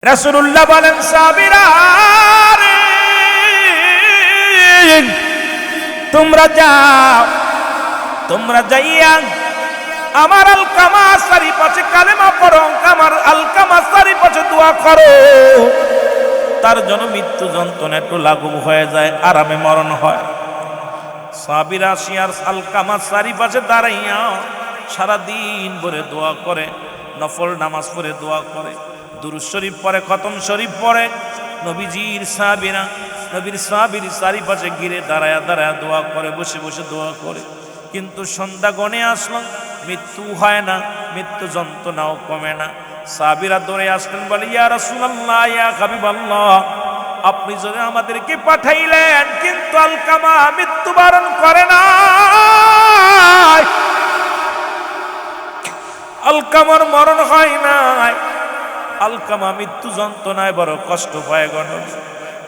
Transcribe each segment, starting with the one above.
রাসূলুল্লাহ বলেন, সাবিরা রে, তোমরা যাও, তোমরা যাইয়া আমার আলকামা চারিপাশে কালেমা পড়ো, আমার আলকামা চারিপাশে দোয়া করো, তার জন্য মৃত্যু যন্ত্রণা একটু লাঘব হয়ে যায়, আরামে মরণ হয়। সাবিরা শিয়ার আলকামা চারিপাশে দাঁড়াইয়া সারাদিন ভরে দোয়া করে, নফল নামাজ পড়ে দোয়া করে, দুরূদ শরীফ পড়ে, খতম শরীফ পড়ে। নবীজির সাহাবীরা নবীর সাহাবীর চারিপাশে ঘিরে দাঁড়ায়া দাঁড়ায়া দোয়া করে, বসে বসে দোয়া করে। কিন্তু সন্ধ্যা গণে আসলো, মৃত্যু হয় না, মৃত্যু যন্ত্রণাও কমে না। সাহাবীরা দৌড়ে আসলেন, বলে, ইয়া রাসূলুল্লাহ, ইয়া হাবিবাল্লাহ, আপনি যদি আমাদেরকে পাঠাইলেন, কিন্তু আলকামা মৃত্যুবরণ করে না, আলকামার মরণ হয় নাই, আলকামা মৃত্যু যন্ত্রণায় বড় কষ্ট পায়। গণ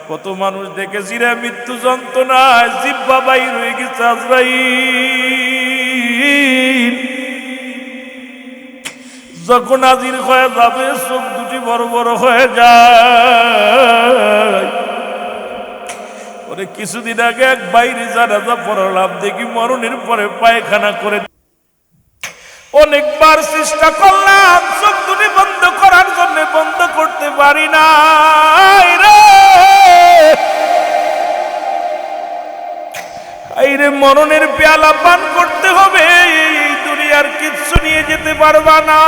কত মানুষ দেখেছি রে, মৃত্যু যন্ত্রণায় জিহ্বা বাইর হয়ে গেছে, আজরাইল যখন হাজির হয়ে যাবে, চোখ দুটি বড় বড় হয়ে যায়। ওরে কিছুদিন আগে এক বাইরে জানাজা পড়লাম, দেখি মরণের পরে পায়খানা করে। অনেকবার চেষ্টা করলাম চোখ দুটি বন্ধ করার জন্য, বন্ধ করতে পারি না রে। এই রে, মরণের পেয়ালা পান করতে হবে, এই দুনিয়ার কিচ্ছু নিয়ে যেতে পারবা না,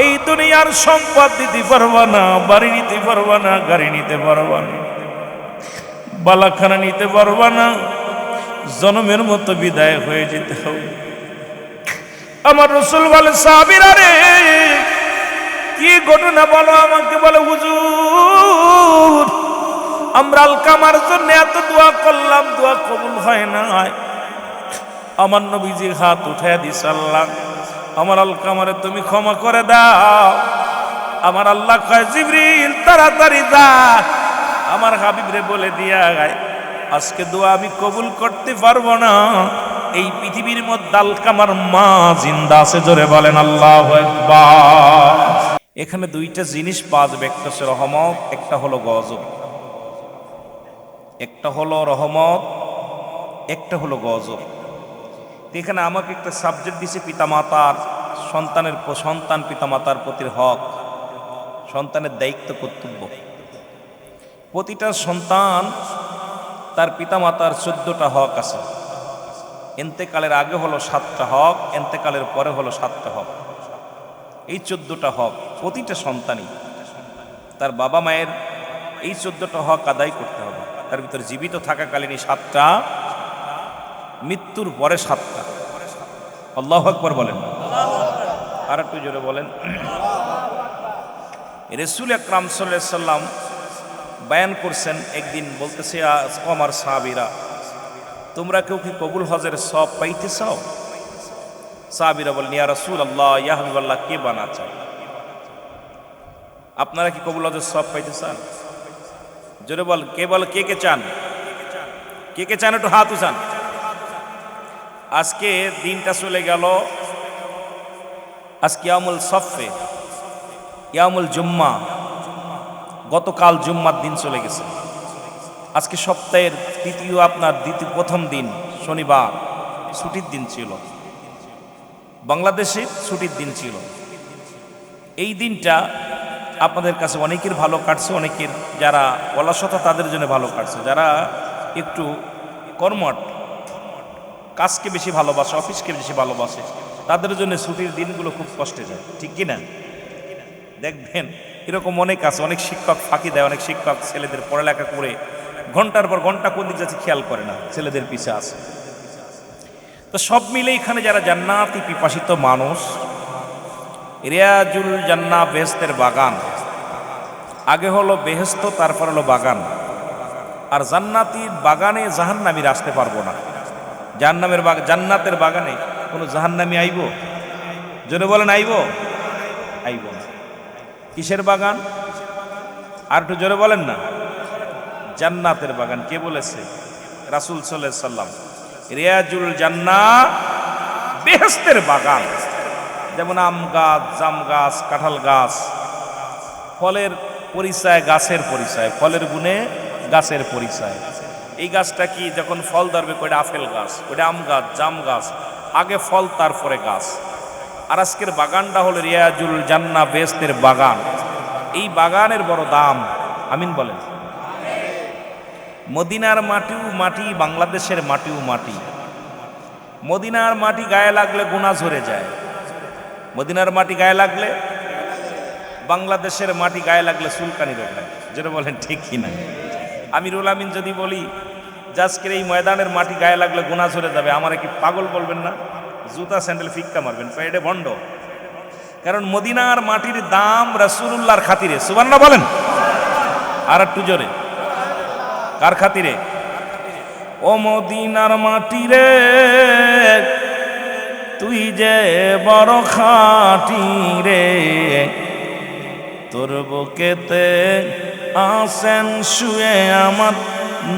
এই দুনিয়ার সম্পদ দিতে পারবা না, বাড়ি নিতে পারবা না, গাড়ি নিতে পারবা না, বালাখানা নিতে পারবা না, জনমের মতো বিদায় হয়ে যেতে হবে। আমার রাসূল বলে, সাহাবীরা রে, কি ঘটনা বলো আমাকে। বলে, হুজুর, আমরা আলকামার জন্য এত দোয়া করলাম, দোয়া কবুল হয় না। আমার নবীজি হাত উঠাইয়া দিছে, আল্লাহ আমার আলকামারে তুমি ক্ষমা করে দাও। আমার আল্লাহ কয়, জিবরিল তাড়াতাড়ি যা আমার হাবিবরে বলে দিয়া গায়, আজকে দোয়া আমি কবুল করতে পারবো না, এই পৃথিবীর মধ্যে আলকামার মা জিন্দা আছে। জোরে বলেন আল্লাহু আকবার। এখানে দুইটা জিনিস পাওয়া যাবে, একটা হচ্ছে রহমত, একটা হলো গজব। একটা হলো রহমত, একটা হলো গজব। এখানে আমাকে একটা সাবজেক্ট দিছে, পিতামাতার সন্তান পিতামাতার প্রতি হক, সন্তানের দায়িত্ব কর্তব্য। প্রতিটা সন্তান তার পিতামাতার 14টা হক আছে। এন্তেকালের আগে হলো 7টা হক, এন্তেকালের পরে হলো 7টা হক। এই 14টা হক প্রতিটা সন্তানই তার বাবা মায়ের এই 14টা হক আদায় করতে হবে। তার ভিতরে জীবিত থাকাকালীনই 7টা, মৃত্যুর পরে 7টা। আল্লাহু আকবার বলেন, আর একটু জোরে বলেন। রাসূল আকরাম সাল্লাল্লাহু আলাইহি সাল্লাম বয়ান করছেন, একদিন বলতেছে, আমার সাহাবীরা, তোমরা কেউ কি কবুল হজের সওয়াব পাইতে চাও? সাহাবীরা বলেন, ইয়া রাসূলুল্লাহ, ইয়া হাবিবাল্লাহ, কে বানা চায়? আপনারা কি কবুল হজের সওয়াব পাইতে চান? জোরে বল, কে বল, কে কে চান? কে কে চান একটু হাত উঠান। আজকে দিনটা চলে গেল, আজকে ইয়ামুল সফে, ইয়ামুল জুম্মা, গতকাল জুম্মার দিন চলে গেছে। আজকে সপ্তাহের প্রথম দিন শনিবার, ছুটির দিন ছিল, বাংলাদেশে ছুটির দিন ছিল। এই দিনটা আপনাদের কাছে অনেকের ভালো কাটছে, অনেকের যারা অলসতা তাদের জন্য ভালো কাটছে, যারা একটু কর্মঠ, কাজকে বেশি ভালোবাসে, অফিসকে বেশি ভালোবাসে, তাদের জন্য ছুটির দিনগুলো খুব কষ্টে যায়, ঠিক কিনা? দেখবেন এরকম অনেক আছে, অনেক শিক্ষক ফাঁকি দেয়, অনেক শিক্ষক ছেলেদের পড়ালেখা করে ঘন্টার পর ঘন্টা কোন দিক যাচ্ছে খেয়াল করে না, ছেলেদের পিছে আছে। তো সব মিলে এখানে যারা জান্নাতি পিপাসিত মানুষ, রিয়াজুল জান্নাহ, বেহেশতের বাগান, আগে হলো বেহেশত, তারপর হলো বাগান। আর জান্নাতির বাগানে জাহান্নামীরা আসতে পারবো না। জান্নাতের বাগানে কোনো জাহান্নামী আইব? জোরে বলেন, আইব? আইব না। কিসের বাগান? আর একটু জোরে বলেন না। জান্নাতের বাগান। কে বলেছে? রাসূল সাল্লাল্লাহু আলাইহি সাল্লাম। রিয়াজুল জান্নাহ, বেহেশতের বাগান। যেমন আম গাছ, জাম গাছ, কাঁঠাল গাছ। ফলের পরিচয় গাছের পরিচয়, ফলের গুণে গাছের পরিচয়। এই গাছটা কি যখন ফল ধরবে কয়টা আপেল গাছ, কয়টা আম গাছ, জাম গাছ, আগে ফল তারপরে গাছ। আর আজকের বাগানটা হলো রিয়াজুল জান্নাহ বেহেশতের বাগান। এই বাগানের বড় দাম, আমিন বলেন। মদিনার মাটিও মাটি, বাংলাদেশের মাটিও মাটি। মদিনার মাটি গায়ে লাগলে গুনাহ ঝরে যায়, মদিনার মাটি গায়ে লাগলে, বাংলাদেশের মাটি গায়ে লাগলে চুলকানি রোগ হয়। যেটা বলেন ঠিক কিনা? আমিরুল আমিন যদি বলি যে আজকের এই ময়দানের মাটি গায়ে লাগলে গুনাহ ঝরে যাবে, আমার কি পাগল বলবেন না? জুতা স্যান্ডেল ফিক্কা মারবেন, এটা ভণ্ড। কারণ মদিনার মাটির দাম রাসূলুল্লাহর খাতিরে, সুবহানাল্লাহ বলেন। আর একটু জোরে, কার খাতিরে? ও মদিনার মাটি রে, তুই যে বড় খাঁটি রে, তোর বুকেতে আসেন শুয়ে আমার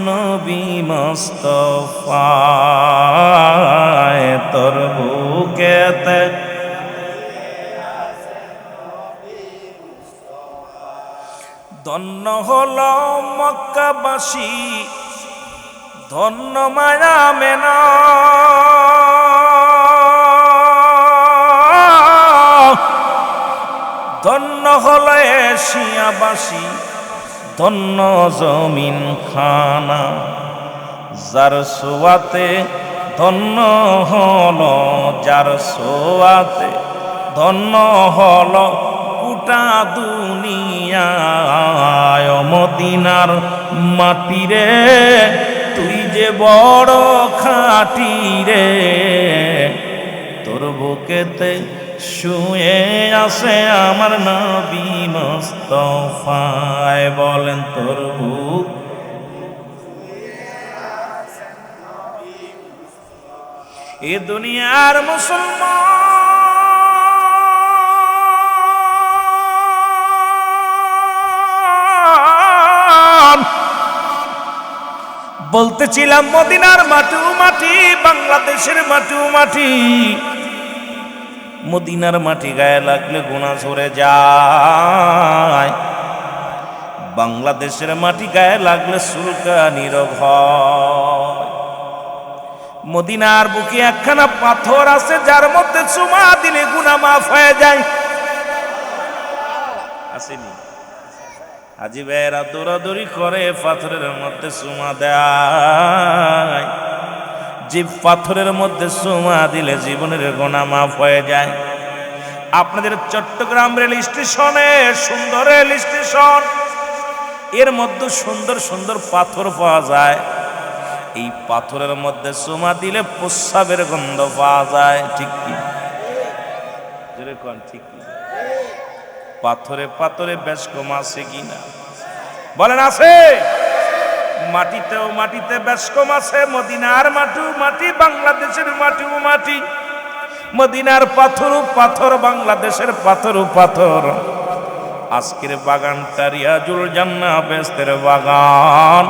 নবী মুস্তাফা, তোর বুকেতে ধন্য হলো মক্কাবাসী, ধন্য মায়া মেনা, ধন্য হলো এশিয়াবাসী, ধন্য জমিন খানা, যার সোয়াতে ধন্য হলো, যার সোয়াতে ধন্য হলো গোটা দুনিয়ায়। মদিনার মাটি রে, তুই যে বড় খাঁটি রে, তোর বুকেতে শুয়ে আছে আমার নবী মুস্তাফা। বলেন তোর বুক এ দুনিয়ার মুসলমান। বলতেছিলাম মদিনার মাটিও মাটি, বাংলাদেশের মাটিও মাটি। মদিনার মাটি গায়ে লাগলে গুনাহ ঝরে যায়, বাংলাদেশের মাটি গায়ে লাগলে চুলকানি রোগ হয়। মদিনার বুকে একখানা পাথর আছে, যার মধ্যে চুমা দিলে গুনাহ মাফ হয়ে যায়। আসেনি? আজি ভাইয়েরা দৌড়াদৌড়ি করে পাথরের মধ্যে চুমা দেয়, যে পাথরের মধ্যে চুমা দিলে জীবনের গুনাহ মাফ হয়ে যায়। আপনাদের চট্টগ্রাম রেল স্টেশনে সুন্দর রেল স্টেশন, এর মধ্যে সুন্দর সুন্দর পাথর পাওয়া যায়। এই পাথরের মধ্যে চুমা দিলে প্রস্রাবের গন্ধ পাওয়া যায়। ঠিক কি? ঠিক কি? পাথরে পাথরে বেশ কম আছে কিনা বলেন? আছে। মাটিতেও মাটিতে বেশ কম আছে। মদিনার মাটিও মাটি, বাংলাদেশের মাটিও মাটি। মদিনার পাথরও পাথর, বাংলাদেশের পাথরও পাথর। আজকের বাগানটা রিয়াজুল জান্নাহ বেহেশতের বাগান।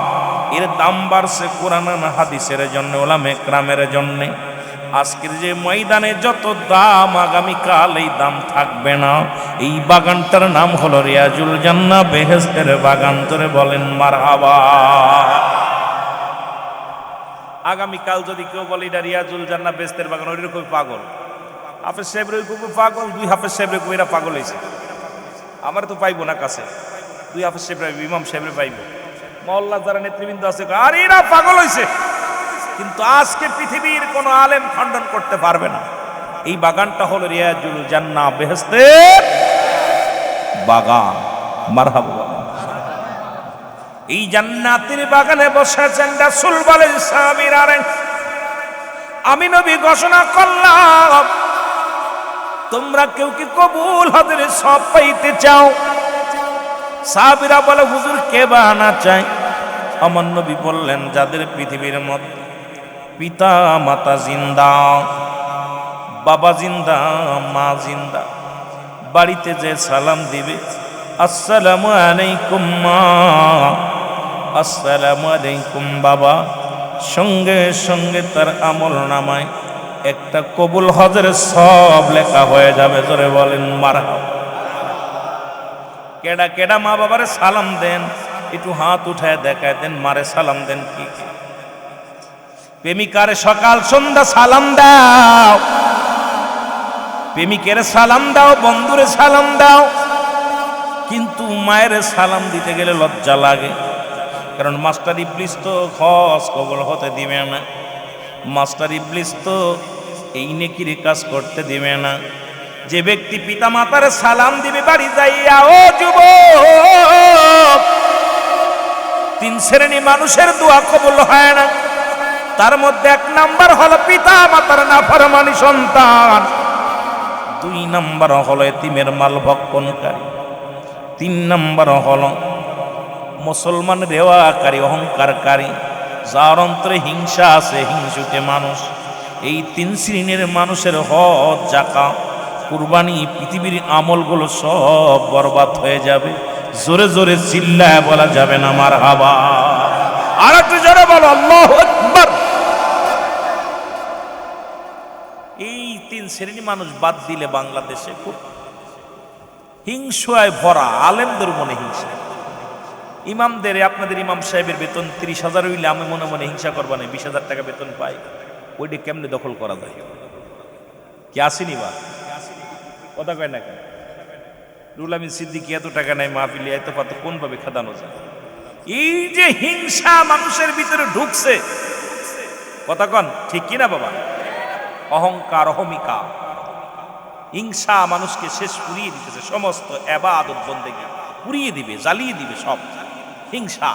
এর দাম বাড়ছে কোরআন হাদিসের জন্য, উলামায়ে কেরামের জন্য। আজকের যে ময়দানে যত দাম, আগামীকাল এই দাম থাকবে না। এই বাগানটার নাম হলো রিয়াজুল জান্নাহ বেহেশতের বাগান। তোরে বলেন মারহাবা। আগামীকাল যদি কেউ বলে এটা রিয়াজুল জান্নাহ বেহেশতের বাগান, ওইরকম পাগল। হাফেজ সাহেবের খুব পাগল, দুই হাফেজ সাহেবের এরা পাগল হয়েছে। আমার তো পাইবো না কাছে, দুই হাফেজ সাহেব পাইব, ইমাম সাহেবের পাইব, মহল্লা যারা নেতৃবৃন্দ আছে, আর এরা পাগল হয়েছে। কিন্তু আজকে পৃথিবীর কোন আলেম খণ্ডন করতে পারবে না। এই বাগানটা হলো রিয়াজুল জান্নাহ বেহেশতের বাগান। মারহাবা। এই জান্নাতের বাগানে বসেছেন রাসূল বলেন, সাহাবীরা রে, আমি নবী ঘোষণা করলাম, তোমরা কেউ কি কবুল হজের সব পাইতে চাও? সাহাবীরা বলে, হুজুর কে বা না চায়? আমার নবী বললেন, যাদের পৃথিবীর মধ্যে পিতা মাতা জিন্দা, বাবা জিন্দা, মা জিন্দা, বাড়িতে যে সালাম দিবে, আসসালামু আলাইকুম মা, আসসালামু আলাইকুম বাবা, সঙ্গে সঙ্গে তার আমল নামায় একটা কবুল হজের সব লেখা হয়ে যাবে। জোরে বলেন মারহাবা। কেডা কেডা মা বাবারে সালাম দেন, একটু হাত উঠায় দেখায় দেন, মারে সালাম দেন। কি প্রেমিকারে সকাল সন্ধ্যা সালাম দাও, প্রেমিকের সালাম দাও, বন্ধুরে সালাম দাও, কিন্তু মায়ের সালাম দিতে গেলে লজ্জা লাগে। কারণ মাস্টার ইবলিস তো হজ কবুল হতে দিবে না, মাস্টার ইবলিস তো এই নেকির কাজ করতে দিবে না। যে ব্যক্তি পিতা মাতার সালাম দিবে বাড়ি যাইয়া, ও যুবক, 3 শ্রেণী মানুষের দোয়া কবুল হয় না। তার মধ্যে 1 নাম্বার হলো পিতা মাতার নাফরমানি সন্তান, 2 নাম্বার হলো এতিমের মাল ভক্ষণকারী, 3 নাম্বার হলো মুসলমান রেওয়াকারী, অহংকারকারী, যার অন্তরে হিংসা আছে, হিংসুটে মানুষ। এই 3 শ্রেণীর মানুষের হজ, যাকাত, কুরবানি, পৃথিবীর আমলগুলো সব বরবাদ হয়ে যাবে। জোরে জোরে চিল্লায় বলা যাবে না মারহাবা। আর একটু জোরে বলো আল্লাহু আকবার। এই 3 শ্রেণী মানুষ বাদ দিলে বাংলাদেশে খুব হিংসায় ভরা, আলেমদের মনে হিংসা। ইমামদের, আপনাদের ইমাম সাহেবের বেতন 30,000 হইলে আমি মনে মনে হিংসা করবা না, 20,000 টাকা বেতন পাই, ওইটা কেমনে দখল করা যায়? কি আসেনি বা কথা কয় না কেন? রুহুল আমিন সিদ্দিকী এত টাকা নাই মাহফিলে, এত পাত কোনভাবে খাদানো যায়? এই যে হিংসা মানুষের ভিতরে ঢুকছে, কথা কন ঠিক কিনা বাবা? অহংকার, অহমিকা, হিংসা মানুষকে শেষ পুড়িয়ে দিতেছে, সমস্ত ইবাদত বন্দেগী পুড়িয়ে দিবে, জ্বালিয়ে দিবে সব। হিংসা,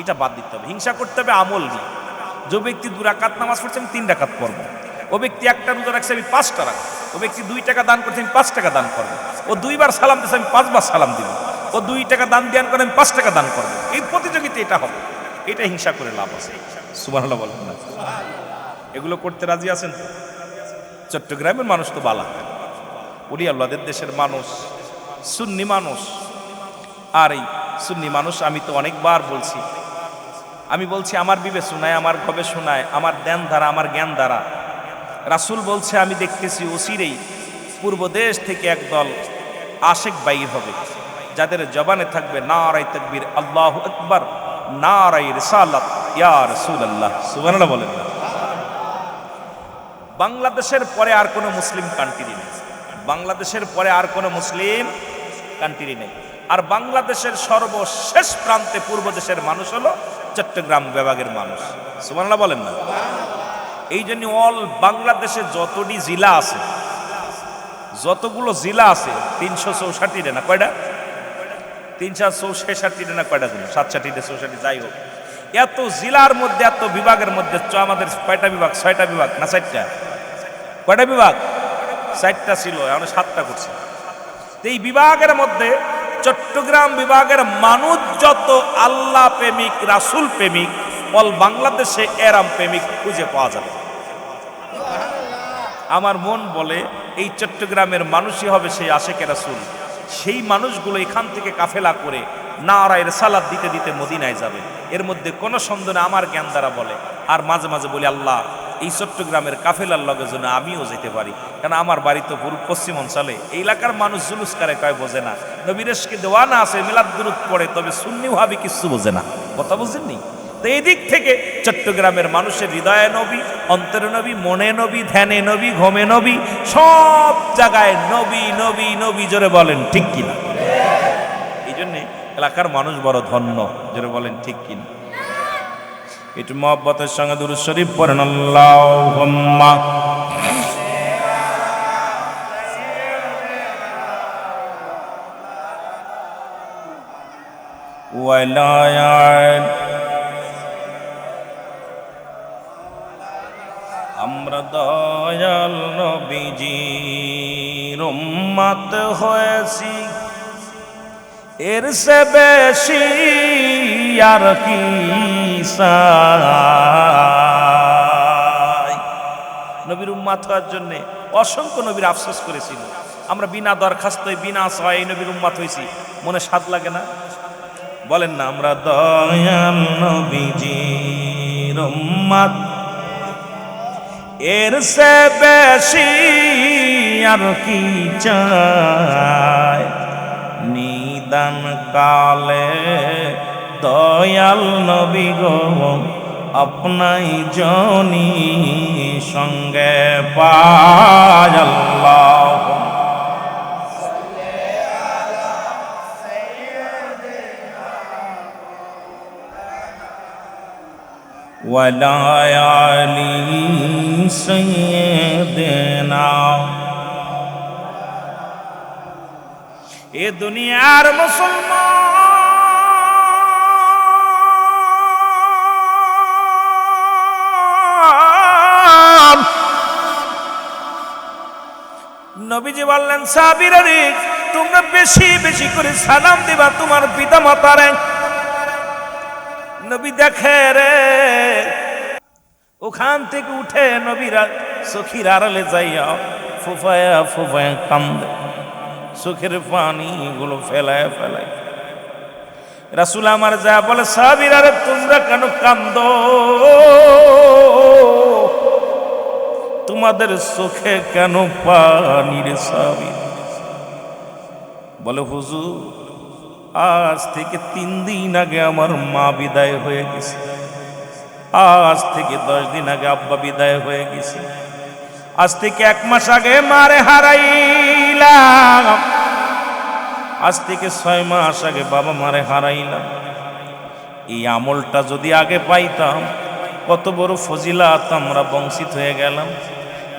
এটা বাদ দিতে হবে। হিংসা করতে হবে আমল নিয়ে। যে ব্যক্তি 2 রাকাত নামাজ পড়ছে আমি 3 রাকাত পড়বো, ও ব্যক্তি 1টা রোজা রাখছে আমি 5টা রাখবো, ও ব্যক্তি 2 টাকা দান করছে আমি 5 টাকা দান করবো, ও 2 বার সালাম দিচ্ছে আমি 5 বার সালাম দিব, ও 2 টাকা দান ধ্যান করে আমি 5 টাকা দান করবো। এই প্রতিযোগিতা এটা হবে, এটা হিংসা করে লাভ আছে। সুবহানাল্লাহ বলেন না? এগুলো করতে রাজি আছেন তো? চট্টগ্রামের মানুষ তো বালা, ওলি আল্লাহদের দেশের মানুষ, সুন্নি মানুষ। আর এই সুন্নি মানুষ, আমি তো অনেকবার বলছি, আমি বলছি আমার বিবেচনায়, আমার গবেষণায়, আমার ধ্যান ধারা, আমার জ্ঞান ধারা, রাসূল বলছে আমি দেখতেছি অচিরেই পূর্ব দেশ থেকে একদল আশেক বাইর হবে, যাদের জবানে থাকবে নারায়ে তাকবীর, আল্লাহু আকবার, নারায়ে রিসালাত, ইয়া রাসূলুল্লাহ। সুবহানাল্লাহ বলেন। বাংলাদেশের পরে আর কোনো মুসলিম কান্ট্রি নেই, বাংলাদেশের পরে আর কোনো মুসলিম কান্ট্রি নেই। আর বাংলাদেশের সর্বশেষ প্রান্তে পূর্ব দেশের মানুষ হলো চট্টগ্রাম বিভাগের মানুষ। সুবহানাল্লাহ বলেন না? এই জন্য অল বাংলাদেশে যতটি জেলা আছে, যতগুলো জেলা আছে, 364 না কয়টা, 364 না কয়টা, 67 64 যাই হোক, এত জেলার মধ্যে, এত বিভাগের মধ্যে আমাদের কয়টা বিভাগ? 6টা বিভাগ না 4টা? কয়টা বিভাগ? 4টা ছিল, এখন 7টা করছে। এই বিভাগের মধ্যে চট্টগ্রাম বিভাগের মানুষ যত আল্লাহ প্রেমিক, রাসূল প্রেমিক, অল বাংলাদেশে এরাম প্রেমিক খুঁজে পাওয়া যাবে। আমার মন বলে এই চট্টগ্রামের মানুষই হবে সেই আশেকে রাসূল। সেই মানুষগুলো এখান থেকে কাফেলা করে নারায়ে রিসালাত দিতে দিতে মদিনায় যাবে, এর মধ্যে কোনো সন্দেহ নেই। আমার জ্ঞান দ্বারা বলে, আর মাঝে মাঝে বলি আল্লাহ এই চট্টগ্রামের কাফেলার লগে যেন আমিও যেতে পারি, কারণ আমার বাড়ি তো পূর্ব পশ্চিম অঞ্চলে। এই এলাকার মানুষ জুলুস করে কয় বোঝে না, নবীরেশকে দেওয়ানা আছে, মিলাদ দুরূদ পড়ে, তবে সুন্নি ওয়াহাবি কিচ্ছু বোঝে না। কথা বুঝেননি? তো এই দিক থেকে চট্টগ্রামের মানুষের হৃদয়ে নবী, অন্তরে নবী, মনে নবী, ধ্যানে নবী, ঘুমে নবী, সব জায়গায় নবী নবী নবী। জোরে বলেন ঠিক কিনা? এই জন্যে এলাকার মানুষ বড় ধন্য। জোরে বলেন ঠিক কিনা? একটু মহব্বতের সঙ্গে দুরূদ শরীফ পড়েন, আল্লাহুম্মা ওয়ালায়াত। আমরা দয়াল নবীজির উম্মত হয়েছি, এর সে বেশি আর কি চাই। নবীর উম্মত হওয়ার জন্য অসংখ্য নবীর আফসোস করেছিল। আমরা বিনা দরখাস্ত, বিনা সহায় এই নবীর উম্মত হয়েছি, মনে স্বাদ লাগে না? বলেন না, আমরা দয়াল নবীজির উম্মত, এর সে বেশি আর কি চায়, নিদান কালে দয়াল নবী গো আপনাই জনি সঙ্গে পায়। আল্লাহ ওয়ালা আলি সাইয়্যিদিনা। এ দুনিয়ার মুসলমান, নবীজি বললেন সাহাবীরা রে, তোমরা বেশি বেশি করে সালাম দিবা তোমার পিতা মাতারে। নবী দেখে রে, ওখান থেকে উঠে নবীরা চোখের আড়ালে যাইয়া ফুফায়া ফুফায়া কান্দে, চোখের পানি গুলো ফেলায় ফেলায়। রাসূল আমার যা বলে, সাহাবীরা রে তোমরা কেন কান্দো? তোমাদের চোখে কেন পানি রে সাহাবী? বলে হুজুর, আজ থেকে 3 দিন আগে আমার মা বিদায় হয়ে গেছে, আজ থেকে 10 দিন আগে আব্বা বিদায় হয়ে গেছে, আজ থেকে 1 মাস আগে মারে হারাইলাম, আজ থেকে 6 মাস আগে বাবা মারে হারাইলাম। এই আমলটা যদি আগে পাইতাম, কত বড় ফজিলাত আমরা বঞ্চিত হয়ে গেলাম,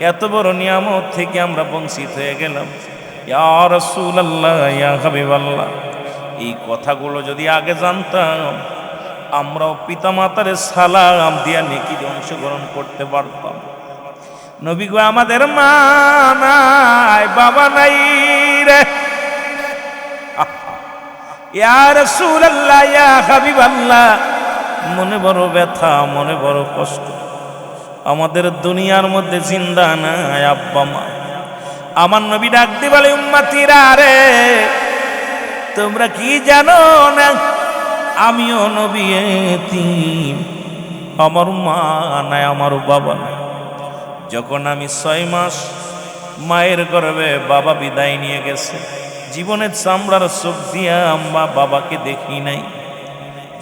এত বড় নিয়ামত থেকে আমরা বঞ্চিত হয়ে গেলাম। ইয়া রাসূলুল্লাহ, ইয়া হাবিবাল্লাহ, এই কথাগুলো যদি আগে জানতাম, আমরাও পিতামাতার সালাম দিয়া নেকিতে অংশগ্রহণ করতে পারতাম। নবী গো, আমাদের মা নাই, বাবা নাই রে। ইয়া রাসূলুল্লাহ, ইয়া হাবিবাল্লাহ, মনে বড় ব্যথা, মনে বড় কষ্ট। আমাদের দুনিয়ার মধ্যে জিন্দা নাই আব্বা মা। আমার নবী ডাক দিয়ে বলে, উম্মতিরা রে, তোমরা কি জানো না আমিও নবী এতিম, আমার মা নাই, আমার বাবা নাই। যখন আমি 6 মাস মায়ের গর্ভে বাবা বিদায় নিয়ে গেছে, জীবনের চামড়ার চোখ দিয়া আম্মা বাবাকে দেখি নাই।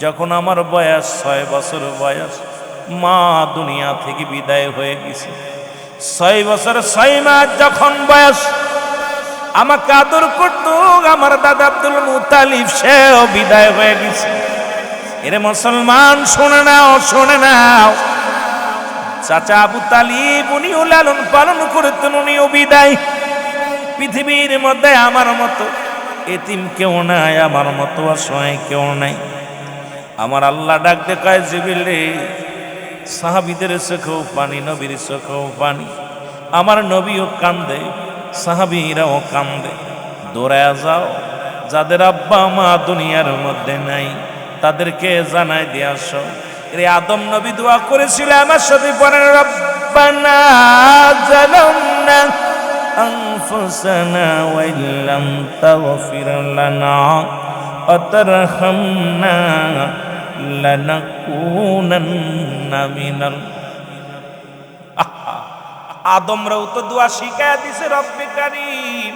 যখন আমার বয়স 6 বছর বয়স, মা দুনিয়া থেকে বিদায় হয়ে গেছে। 6 বছর 6 মাস যখন বয়স, আমাকে আদর করত আমার দাদা আব্দুল মুতালিব, সেও বিদায় হয়ে গেছে। এরে মুসলমান, শোনে নাও, শোনে নাও, চাচা আবু তালিব উনিও লালন পালন করতেন, উনিও বিদায়। পৃথিবীর মধ্যে আমার মতো এতিম কেউ নাই, আমার মতো অসহায় কেউ নাই। আমার আল্লাহ ডাক দেখায়, জিবরিল রে, সাহাবীদের চোখেও পানি, নবীর চোখেও পানি। আমার নবীও কান্দে, সাহাবীরাও কান্দে। দৌড়ায় যাও, যাদের আব্বা মা দুনিয়ার মধ্যে নাই, তাদেরকে জানাই দিয়ে আসো। রে আদম নবী দোয়া করেছিল, আমার সাথে পড়েন, রব্বানা জালামনা আনফুসানা ওয়া ইল্লাম তাগফির লানা ওয়া তারহামনা লানাকুনান্না মিনাল। আদমরাও তো দোয়া শিখায়া দিছে, রব্বে কারীম।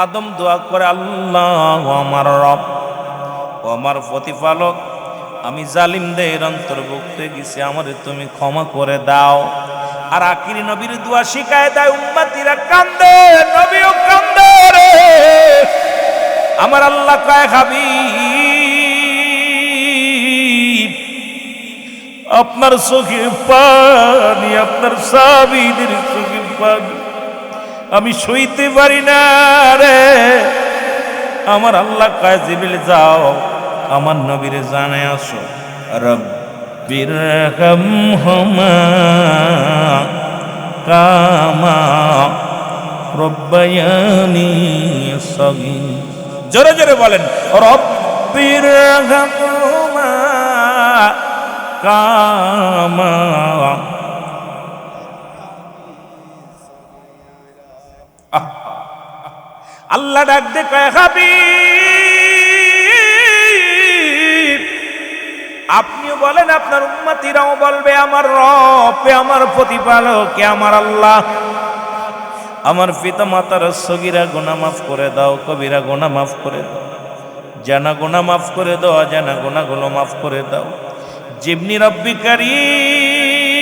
আদম দোয়া করে, আল্লাহ আমার রব, আমার প্রতিপালক, আমি জালিমদের অন্তর্ভুক্ত গেছি, আমারে তুমি ক্ষমা করে দাও। আর আখিরি নবীর দোয়া শিখায় দেয়, উম্মতিরা কান্দে, নবীও কান্দে রে। আমার আল্লাহ কয়, হাবিব, আপনার চোখে পানি, আপনার সাহাবীদের চোখে পানি আমি সইতে পারি না রে। আমার আল্লাহ কয়, জিবরিল যাও, আমার নবীরে জানায় আসো, রব্বিরহামহুমা কামা রব্বায়ানি সগীর। জোরে জোরে বলেন, রব্বিরহামহুমা কামা। আল্লাহ ডাক দে কয়, হাবিব, আপনিও বলেন আপনার উম্মতিরাও বলবে আমার রব, আমার প্রতিপালক, আমার আল্লাহ, আমার পিতা মাতার সগীরা গুনাহ মাফ করে দাও, কবিরা গুনাহ মাফ করে দাও, জানা গুনাহ মাফ করে দাও, অজানা গুনাহগুলো মাফ করে দাও। জিবনি রব্বি কারীম,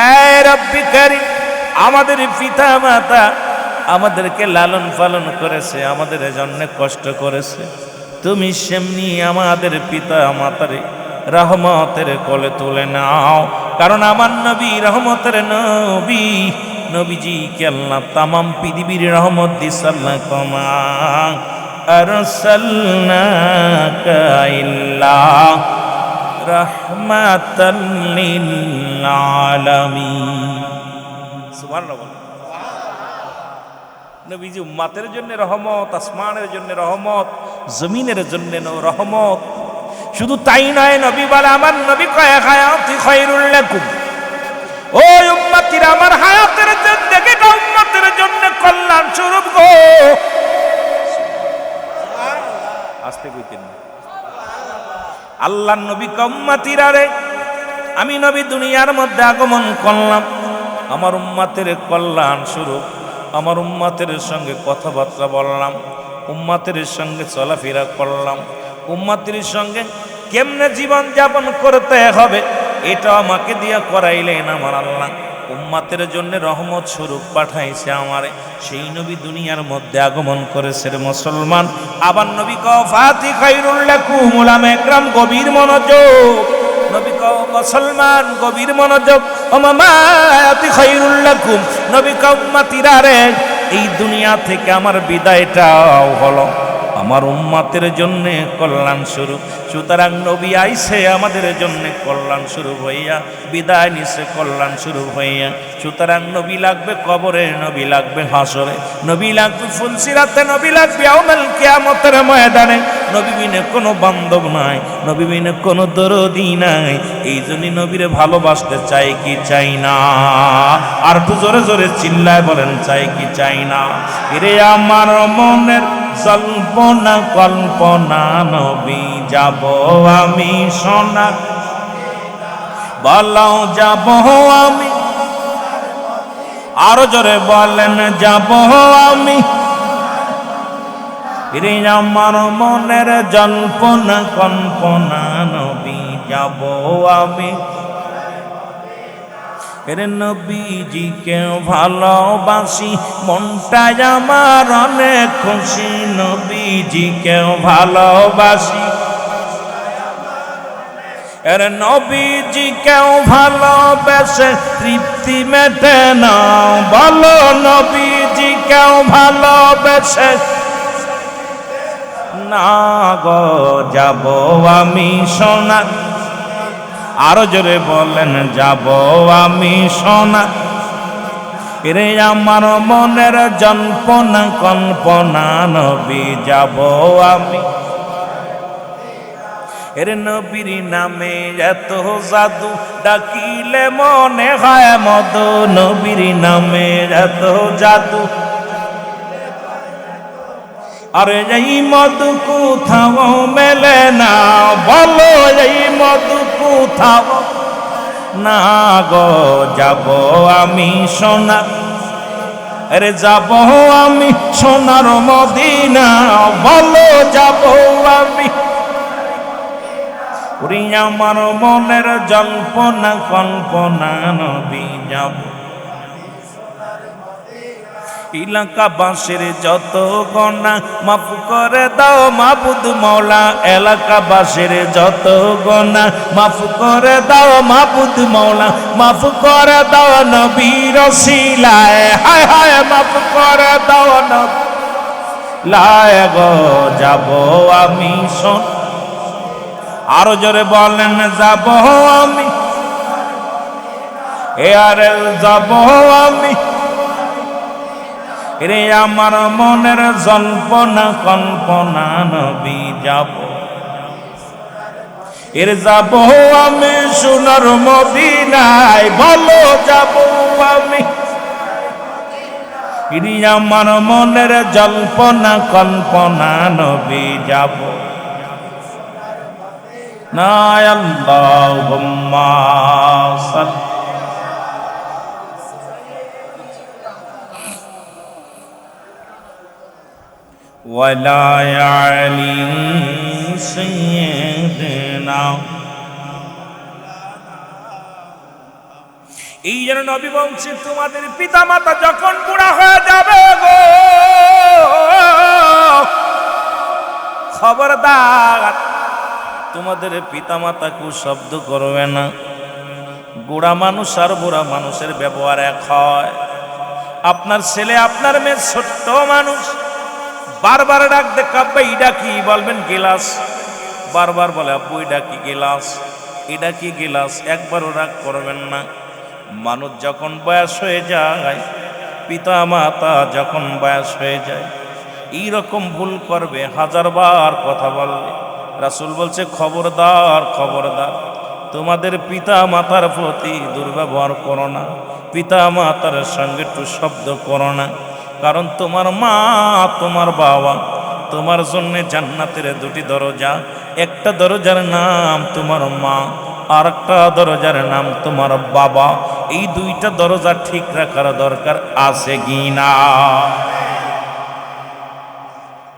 এ রব্বি কারীম, আমাদের পিতা মাতা আমাদেরকে লালন পালন করেছে, আমাদের জন্য কষ্ট করেছে, তুমি সেমনি আমাদের পিতা মাতারে রহমতের কোলে তুলে নাও। কারণ আমার নবী রহমতের নবী, নবীজিকে আল্লাহ তামাম পৃথিবীর রহমত দিয়েছে। আল্লাহ কমা আরসালনাকা ইল্লা রাহমাতাল লিল আলামিন। সুবহানাল্লাহ। নবীজি উম্মতের জন্য রহমত, আসমানের জন্য রহমত, জমিনের জন্য রহমত। শুধু তাই নয়, নবী বলে আমার নবী কয় হায়াতি খায়রুল লাকুম, ও উম্মতিরা আমার হায়াতের জিন্দেগি উম্মতের জন্য কল্যাণ স্বরূপ গো। আস্তে কইতেন না। আল্লাহর নবী উম্মতিরা রে, আমি নবী দুনিয়ার মধ্যে আগমন করলাম আমার উম্মতের কল্যাণ স্বরূপ। আমার উম্মতের সঙ্গে কথাবার্তা বললাম, উম্মতের সঙ্গে চলাফেরা করলাম, উম্মতের সঙ্গে কেমনে জীবন যাপন করতে হবে এটা আমাকে দিয়া করাইলেন আমার আল্লাহ। উম্মতের জন্য রহমত স্বরূপ পাঠাইছে আমারে, সেই নবী দুনিয়ার মধ্যে আগমন করেছে রে মুসলমান। আবার নবী ফাতি খায়রুল লাকুম, উলামা একরাম গভীর মনোযোগ, নবী মুসলমান গভীর মনোযোগ, ওমামাতি খায়রুল লাকুম, নবী উম্মতিরা রে এই দুনিয়া থেকে আমার বিদায়টাও হলো আমার উম্মতের জন্য কল্যাণ স্বরূপ। সুতরাং নবী আইছে আমাদের জন্য কল্যাণ স্বরূপ হইয়া, বিদায় নিছে কল্যাণ স্বরূপ হইয়া। সুতরাং নবী লাগবে কবরে, নবী লাগবে হাসরে, নবী লাগবে ফুলসিরাতে, নবী লাগবে ইয়াউমুল কিয়ামতের ময়দানে। নবী বিনে কোনো বান্ধব নাই, নবী বিনে কোনো দরদি নাই। এই জন্য নবীরে ভালোবাসতে চাই কি চাই না? আর একটু জোরে জোরে চিল্লায় বলেন চাই কি চাই না? এরে আমার মনের জল্পনা কল্পনা, নবী যাব আমি সোনা, বলাও যাব আমি, আরো জোরে বলেন যাব আমি। রে আমার মনের জল্পনা কল্পনা, নবী যাব আমি। এরে নবীজিকে ভালোবাসি, মনটাই আমার অনেক খুশি, নবীজিকে ভালোবাসি। এরে নবীজিকে ভালোবেসে তৃপ্তি মেটে না, বলো নবীজিকে ভালোবেসে না গো যাব আমি সোনা, আরো জোরে বলেন যাব আমি সোনা। রে আমার মনের জল্পনা কল্পনা, নবী যাব আমি। এর নবীর নামে এত জাদু, ডাকিলে মনে হয় মধু, নবীর নামে এত জাদু। আরে এই মধু কোথাও মেলে না, বলো এই মধু কোথাও না গো যাব আমি সোনা। আরে যাব আমি সোনার মদিনা, বলো যাব আমি। ওরে আমার মনের জল্পনা কল্পনা, নবী যাব। এলাকাবাসীর যত গোনা মাফ করে দাও মাবুদ মওলা, এলাকাবাসীর যত গোনা মাফ করে দাও মাবুদ মওলা, মাফ করে দাও নবীর ওসিলায়, হায় হায় মাফ করে দাও নবী লায় গো যাব আমি শোন। আরো জোরে বলেন যাব আমি, এ আরে যাব আমি। রে আমার মনের জল্পনা কল্পনা, নবী যাব। এর যাব আমি সোনার মদিনায়, বলো যাব আমি। রে আমার মনের জল্পনা কল্পনা, নবী যাব। না আল্লাহুম্মা সাল্লি ওয়ালা আলি সাইয়্যিদিনা। এই জন্য নবী বলছেন তোমাদের পিতা মাতা যখন বুড়া হয়ে যাবে গো, খবরদার তোমাদের পিতা মাতা কু শব্দ করবে না। বুড়া মানুষ আর বুড়া মানুষের ব্যবহার এক হয়। আপনার ছেলে আপনার মেয়ে ছোট্ট মানুষ, বারবার ডাক দেখ আব্বা ইডা কি, বলবেন গিলাস। বারবার বলে আব্বু ইডা কি গিলাস, ইডা কি গিলাস, একবারও রাগ করবেন না। মানুষ যখন বয়স হয়ে যায়, পিতা মাতা যখন বয়স হয়ে যায়, এইরকম ভুল করবে, হাজারবার কথা বলবে। রাসূল বলছে খবরদার খবরদার, তোমাদের পিতা মাতার প্রতি দুর্ব্যবহার করো না, পিতা মাতার সঙ্গে একটু শব্দ করো না। কারণ তোমার মা তোমার বাবা তোমার জন্য জান্নাতের দুটি দরজা, একটা দরজার নাম তোমার মা, আর একটা দরজার নাম তোমার বাবা। এই দুইটা দরজা ঠিক রাখার দরকার আছে কি না?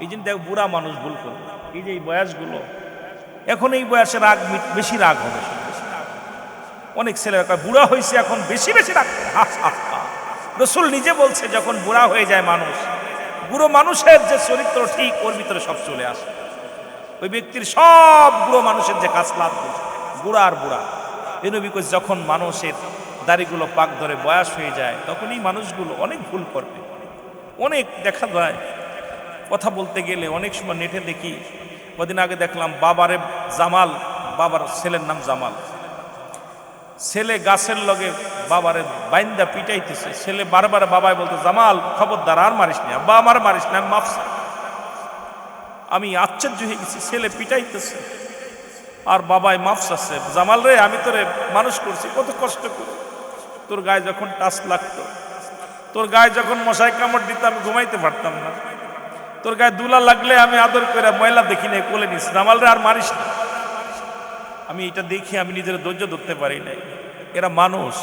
এই জন্য দেখ বুড়া মানুষ ভুল করবে। এই যে এই বয়সগুলো, এখন এই বয়সে রাগ বেশি রাগ হবে। অনেক ছেলে বুড়া হয়েছে এখন বেশি বেশি রাগ। রাসূল নিজে বলছে যখন বুড়া হয়ে যায় মানুষ, বুড়ো মানুষের যে চরিত্র ঠিক ওর ভিতরে সব চলে আসে। ওই ব্যক্তির সব বুড়ো মানুষের যে কাজলাত বুড়া আর বুড়া। এই নবী কইছে যখন মানুষের দাড়িগুলো পাক ধরে বয়স হয়ে যায়, তখন এই মানুষগুলো অনেক ভুল করবে। অনেক দেখা যায় কথা বলতে গেলে অনেক সময় নেটে দেখি, কদিন আগে দেখলাম বাবারে জামাল, বাবার ছেলের নাম জামাল, ছেলে গাছের লগে বাবারে বাইন্দা পিটাইতেছে। ছেলে বারবার বাবাই বলতে জামাল খবরদার আর মারিস না, আব্বা আমার মারিস না, মাফ। আমি আশ্চর্য হয়ে গেছি, ছেলে পিটাইতেছে আর বাবাই মাফ চাচ্ছে। জামাল রে, আমি তোরে মানুষ করছি কত কষ্ট করে, তোর গায়ে যখন টাচ লাগতো, তোর গায়ে যখন মশাই কামড় দিত আমি ঘুমাইতে পারতাম না, তোর গায়ে দুলা লাগলে আমি আদর করে ময়লা দেখি নাই কোলে নিস, জামাল রে আর মারিস না। আমি এটা দেখি আমি নিজের ধৈর্য ধরতে পারি নাই। এরা মানুষ।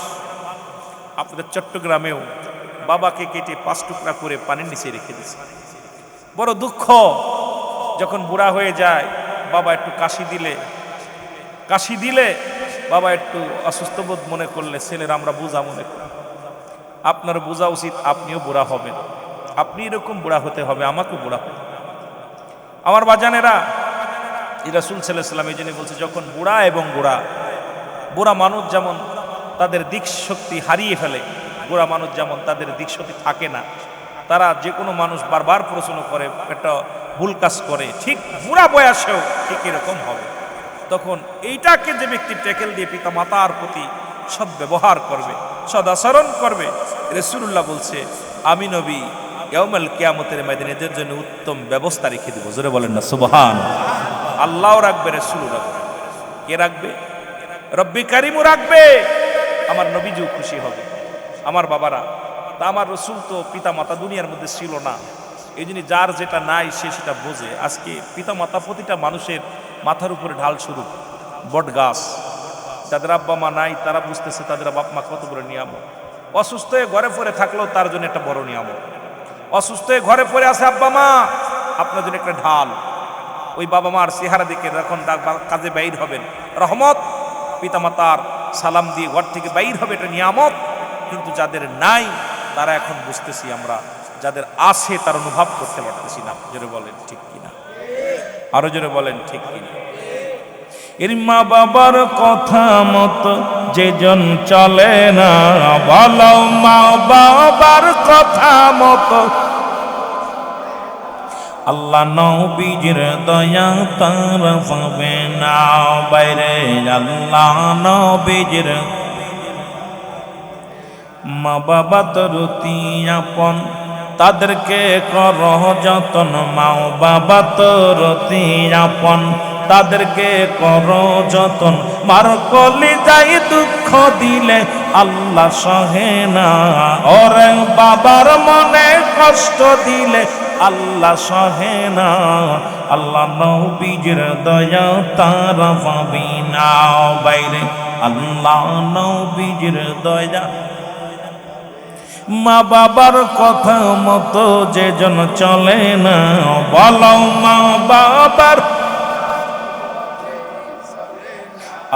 আপনাদের চট্টগ্রামেও বাবাকে কেটে 5 টুকরা করে পানির নিচে রেখে দিয়েছে। বড় দুঃখ, যখন বুড়া হয়ে যায় বাবা একটু কাশি দিলে বাবা একটু অসুস্থ বোধ মনে করলে ছেলের আমরা বোঝা মনে করি। আপনার বোঝা উচিত আপনিও বুড়া হবেন, আপনি এরকম বুড়া হতে হবে, আমাকেও বুড়া হতে হবে। আমার বাজানেরা, রাসূল সাল্লাল্লাহু আলাইহি ওয়াসাল্লাম এই জন্য বলছে যখন বুড়া এবং বুড়া মানুষ যেমন তাদের দিক শক্তি হারিয়ে ফেলে, বুড়া মানুষ যেমন তাদের দিক শক্তি থাকে না, তারা যে কোনো মানুষ বারবার প্রশ্ন করে, একটা ভুল কাজ করে, ঠিক বুড়া বয়সেও ঠিক এরকম হবে। তখন এইটাকে যে ব্যক্তি ট্যাকেল দিয়ে পিতা মাতার প্রতি সৎ ব্যবহার করবে, সদাচরণ করবে, রাসূলুল্লাহ বলছে আমি নবী ইয়াউমুল কিয়ামতের ময়দানে এদের জন্য উত্তম ব্যবস্থা রেখে দেব। জোরে বলেন না সুবহানাল্লাহ। আল্লাহও রাখবে, রাসূলও রাখবে। কে রাখবে? রব্বি কারিমও রাখবে, আমার নবীজিও খুশি হবে। আমার বাবারা, তা আমার রাসূল তো পিতা মাতা দুনিয়ার মধ্যে ছিল না, এই জন্য যার যেটা নাই সে সেটা বোঝে। আজকে পিতা মাতা প্রতিটা মানুষের মাথার উপরে ঢাল স্বরূপ বট গাছ। যাদের আব্বা মা নাই তারা বুঝতেছে তাদের বাপ মা কত বড় নিয়ামত। অসুস্থ হয়ে ঘরে পড়ে থাকলেও তার জন্য একটা বড় নিয়ামত। অসুস্থ হয়ে ঘরে পড়ে আছে আব্বা মা, আপনার জন্য একটা ঢাল। ওই বাবা মার চেহারা দেখে যখন কাজে বাইর হবেন রহমত, পিতা মাতার সালাম দিয়ে ঘর থেকে বাইর হবে, এটা নিয়ামত। কিন্তু যাদের নাই তারা এখন বুঝতেছি আমরা, যাদের আছে তার অনুভব করতে পারতেছি না। জোরে বলেন ঠিক কিনা, আরো জোরে বলেন ঠিক কিনা। এর মা বাবার কথা মতো যেজন চলে না, বলো মা বাবার কথা মতো আল্লাহ নবীজির দয়া তার পাবে না। বাইরে আল্লাহ নবীজির মা বাবা তোর অতি আপন, তাদেরকে কর যতন। মা বাবা তোর অতি আপন, তাদেরকে কর যতন। মার কলি যাই দুঃখ দিলে আল্লাহ সহে না, ওরে বাবার মনে কষ্ট দিলে আল্লাহ সহে না, আল্লাহ নবীজির দয়া তারা পাবে না। বাইরে আল্লাহ নবীজির দয়া, মা বাবার কথা মতো যে জন চলে না, বলো মা বাবার,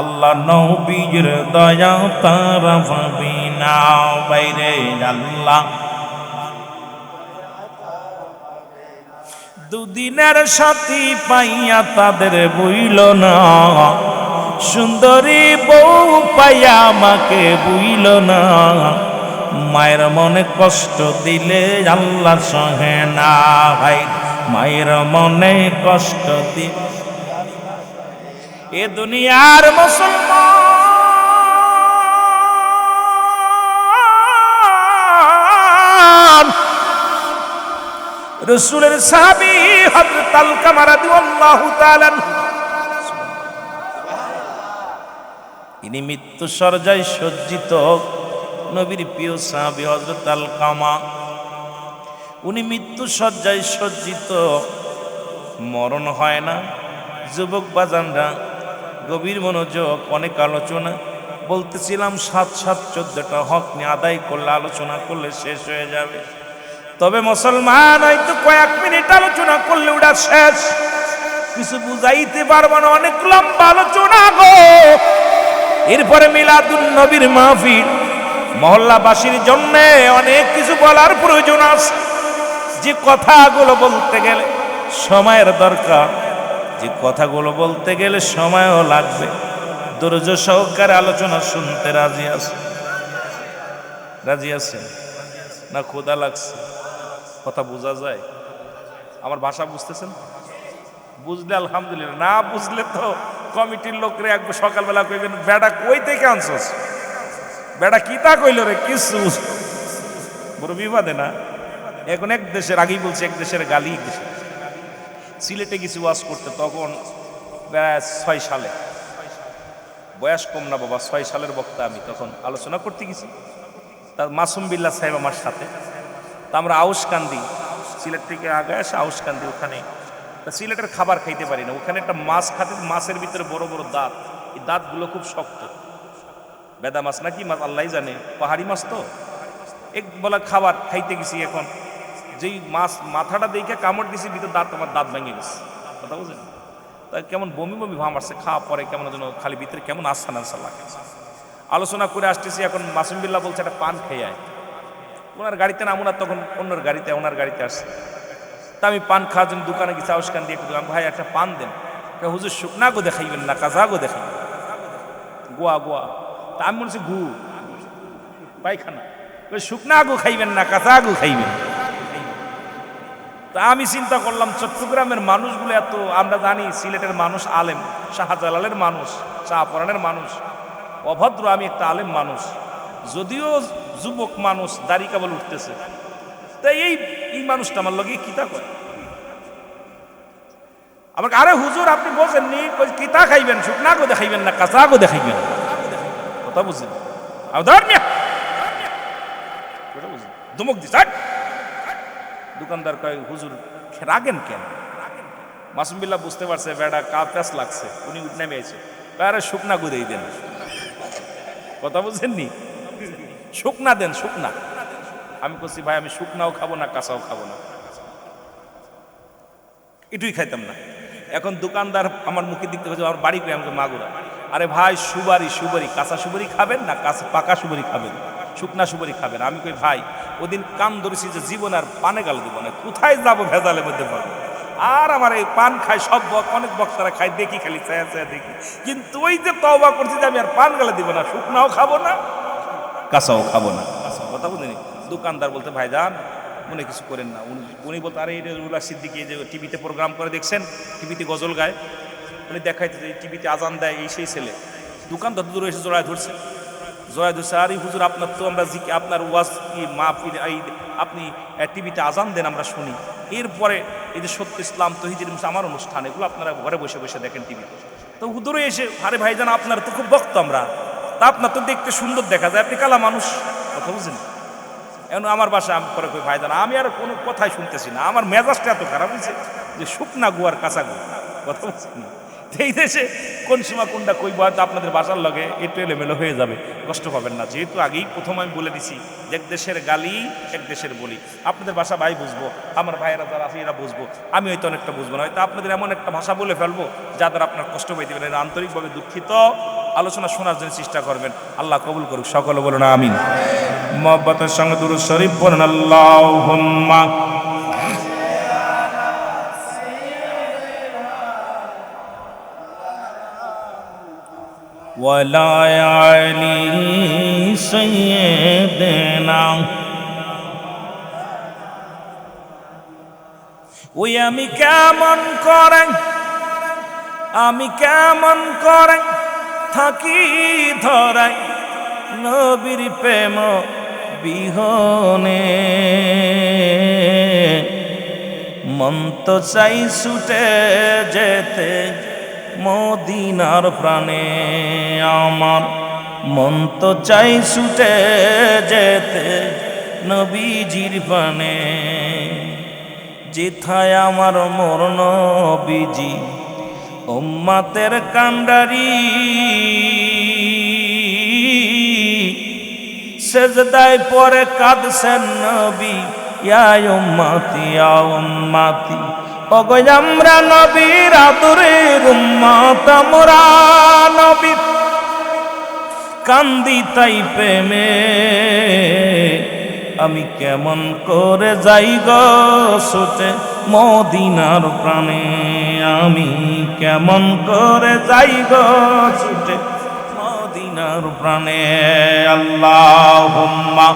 আল্লাহ নবীর দয়া তারা পাবে না। বাইরে আল্লাহ দুদিনের সাথী পাইয়া তাদের বইল না, সুন্দরী বউ পাইয়া আমাকে বইল না, মায়ের মনে কষ্ট দিলে আল্লাহ সহে না। ভাই মায়ের মনে কষ্ট দিলে, এ দুনিয়ার মুসলমান রাসূলের সাহাবী হযরত আলকামা রাদিয়াল্লাহু তাআলা, ইনি মৃত্যু শয্যায় সজ্জিত নবীর প্রিয় সাহাবী হযরত আলকামা, উনি মৃত্যু শয্যায় সজ্জিত, মরণ হয় না। যুবক বাজানরা গভীর মনোযোগ, অনেক আলোচনা বলতেছিলাম, ৭-৭-১৪টা হক নিয়ে আদায় করলে, আলোচনা করলে শেষ হয়ে যাবে। তবে মুসলমান হয়তো কয়েক মিনিট আলোচনা করলে ওটা শেষ, কিছু বুঝাইতে পারবো না, অনেক লম্বা আলোচনা গো। এরপরে মিলাদুন নবীর মাহফিল, মহল্লাবাসীর জন্য অনেক কিছু বলার প্রয়োজন আছে। যে কথাগুলো বলতে গেলে সময়ের দরকার, যে কথাগুলো বলতে গেলে সময়ও লাগবে, ধৈর্য সহকারে আলোচনা শুনতে রাজি আছে? রাজি আছে না? ক্ষুধা লাগছে? কথা বোঝা যায়? আমার ভাষা বুঝতেছেন? বুঝলে আলহামদুলিল্লাহ, না বুঝলে তো কমিটির লোকরে একবার সকালবেলা কইবেন, বেটা কই থেকে আনছস, বেটা কি তা কইল রে, কিছু বড় বিবাদে না। এখন এক দেশের, আগেই বলছে, এক দেশের গালি। সিলেটে কিছু ওয়াজ করতে, তখন 6 সালে, বয়স কম না বাবা, 6 সালের বক্তা আমি, তখন আলোচনা করতে গেছি। তার মাসুম বিল্লাহ সাহেব আমার সাথে, তা আমরা আউশকান্দি, সিলেট থেকে আগে আসে আউশকান্দি, ওখানে সিলেটের খাবার খাইতে পারি না, ওখানে একটা মাছ খাতে, মাছের ভিতরে বড় বড় দাঁত, এই দাঁতগুলো খুব শক্ত, বেদা মাছ নাকি মাছ আল্লাহ জানে, পাহাড়ি মাছ তো। এক বলা খাবার খাইতে গেছি, এখন যেই মাছ মাথাটা দেখে কামড় দিছি, ভিতর দাঁত, আমার দাঁত ভেঙে গেছে, কথা বুঝলেন? তাই কেমন বমি বমি ভাব আসছে, খাওয়া পরে কেমন যেন খালি ভিতরে কেমন আস্থা নাস্তা লাগে। আলোচনা করে আসতেছি, এখন মাসুম বিল্লাহ বলছে একটা পান খেয়ে আয়। ওনার গাড়িতে না, ওনার তখন অন্যর গাড়িতে, ওনার গাড়িতে আসছে। তা আমি পান খাওয়ার জন্য দোকানে গেছি, আউশকান দিয়ে একটু, ভাই একটা পান দেন। হুজুর শুকনা গো দেখাইবেন না, কাজা গো দেখাইবেন, গোয়া গোয়া। তা আমি বলছি ঘু পায়খানা, শুকনা গো খাইবেন না, কাঁচা গো খাইবেন। তা আমি চিন্তা করলাম, চট্টগ্রামের মানুষগুলো এত, আমরা জানি সিলেটের মানুষ আলেম, শাহজালালের মানুষ, শাহপরানের মানুষ, অভদ্র। আমি একটা আলেম মানুষ, যদিও যুবক মানুষ, দাড়ি কেবল উঠতেছে, তাই এই মানুষটা আমার লগে কিতা করে আমাকে, আরে হুজুর আপনি বোঝেননি, কিতা খাইবেন, শুকনা গো দেখাইবেন না, কাঁচা গো দেখাইবেন, কথা বুঝলেন? ধমক দিস। দোকানদার কয়, হুজুর রাগেন কেন? মাসুম বিল্লাহ বুঝতে পারছে বেড়া কা প্যাস লাগছে, উনি উঠে নেমে আছে, আরে শুকনা গুদেই দেন, কথা বুঝছেননি, শুকনা দেন, শুকনা। আমি বলছি ভাই আমি শুকনাও খাবো না, কাঁচাও খাবো না, এটুই খাইতাম না। এখন দোকানদার আমার মুখের দিক থেকে, আমার বাড়ি করে আমাকে মাগুরা, আরে ভাই সুবারি, সুবারি, কাঁচা সুবারি খাবেন না কাঁচা পাকা সুবারি খাবেন, শুকনা সুবারি খাবেন? আমি কই ভাই ওদিন কান ধরেছি যে জীবন আর পানে গাল দিব না, কোথায় যাবো ভেজালের মধ্যে পাবো। আর আমার এই পান খায় সব, অনেক বক্তারা খায়, দেখি খালি চায়া চায়া দেখি, কিন্তু ওই যে তওবা করছি যে আমি আর পান গালে দিব না, শুকনাও খাবো না, কাঁচাও খাবো না, কথা বুঝিনি। দোকানদার বলতে ভাইজান মনে কিছু করেন না। উনি বলতে, আরে এটা রুলা সিদ্দিকী যে টিভিতে প্রোগ্রাম করে দেখছেন, টিভিতে গজল গায়, উনি দেখাইতে যে টিভিতে আজান দেয়, এই সেই ছেলে। দোকানদার দূর এসে জড়ায় ধরছে, আর এই হুজুর আপনার তো আমরা আপনার ওয়াজ কি মাহফিল, এই আপনি টিভিতে আজান দেন আমরা শুনি, এরপরে এই যে সত্য ইসলাম তহিদের আমার অনুষ্ঠান, এগুলো আপনারা ঘরে বসে বসে দেখেন টিভিতে। তো হুজুরে এসে, আরে ভাইজান আপনার তো খুব ভক্ত আমরা, তা আপনার তো দেখতে সুন্দর দেখা যায়, আপনি কালা মানুষ, কথা বুঝেন? এখন আমার বাসা আমি পরে কই ভাই জানা আমি আর কোনো কথাই শুনতেছি না, আমার মেজাজটা এত খারাপ হয়েছে যে শুকনা গুয়ার কাঁচা গু কথা বলছি না। এই দেশে কোন সীমা কোনটা কই হয়তো আপনাদের বাসার লগে একটু এলোমেলো হয়ে যাবে, কষ্ট পাবেন না। যেহেতু আগেই প্রথম আমি বলে দিছি যে এক দেশের গালি এক দেশের বলি, আপনাদের ভাষা ভাই বুঝবো, আমার ভাইয়েরা যারা আছে এরা বুঝবো, আমি হয়তো অনেকটা বুঝবো না, হয়তো আপনাদের এমন একটা ভাষা বলে ফেলবো যাদের আপনার কষ্ট পেয়ে দেবেন। এটা আন্তরিকভাবে দুঃখিত। আলোচনা শোনার জন্য চেষ্টা করবেন, আল্লাহ কবুল করুক। সকলে বলুন আমিন। মহব্বতের সঙ্গে দুরূদ শরীফ পড়েন আল্লাহুম্মা ওয়ালা আলি সাইয়্যিদিনা। ওই আমি কেমন করে থাকি ধরাই নবীর প্রেম বিহনে, মন তো চাই ছুটে যেতে মদিনার প্রাণে, আমার মন তো চাই ছুটে যেতে নবীজির প্রাণে। যেথায় আমার মোর নবীজি উম্মতের কান্ডারি, সেজদায় পরে কাঁদছেন নবী ইয়া উম্মতি ইয়া উম্মতি। ওগো আমরা নবীর আদরের উম্মত, আমরা নবীর কান্দি তাই প্রেমে। আমি কেমন করে যাই গো ছুটে মদিনার প্রাণে, আমি কেমন করে যাই গো ছুটে মদিনার প্রাণে। আল্লাহুম্মা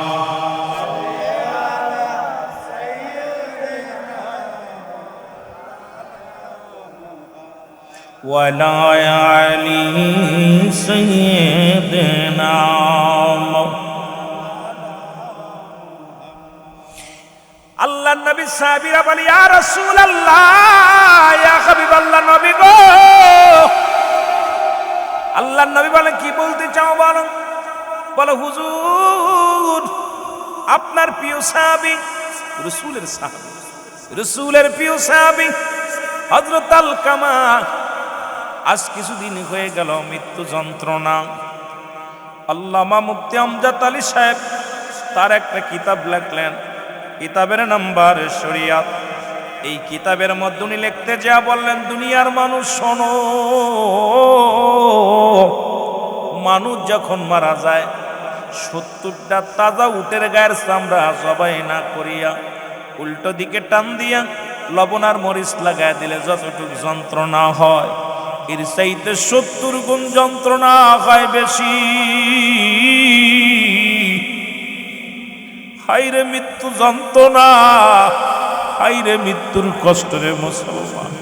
ওয়ালা আলি সাইয়্যিদিনা। আল্লাহ নবী সাহাবীরা বলে ইয়া রাসূলুল্লাহ ইয়া হাবিবাল্লাহ নবী গো। আল্লাহ নবী বলেন কি বলতে চাও বলো? বলো হুজুর আপনার প্রিয় সাহাবী রাসূলের সাহাবী, রাসূলের প্রিয় সাহাবী হযরত আলকামা আজ কিছুদিন হয়ে গেল মৃত্যু যন্ত্রণা। আল্লামা মুফতি আমজাদ আলী সাহেব তার একটা কিতাব লিখলেন, কিতাবের নাম্বার শরিয়াত। এই কিতাবের মধ্যে উনি লিখতে যা বললেন, দুনিয়ার মানুষ শোনো, মানুষ যখন মারা যায় 70টা তাজা উটের গায়ের চামড়া জবাই না করিয়া উল্টো দিকে টান দিয়া লবণ আর মরিচ লাগায় দিলে যতটুকু যন্ত্রণা হয় এর চাইতে 70 গুণ যন্ত্রণা হয় বেশি। হাইরে মৃত্যু যন্ত্রণা, হাইরে মৃত্যুর কষ্ট রে মুসলমান।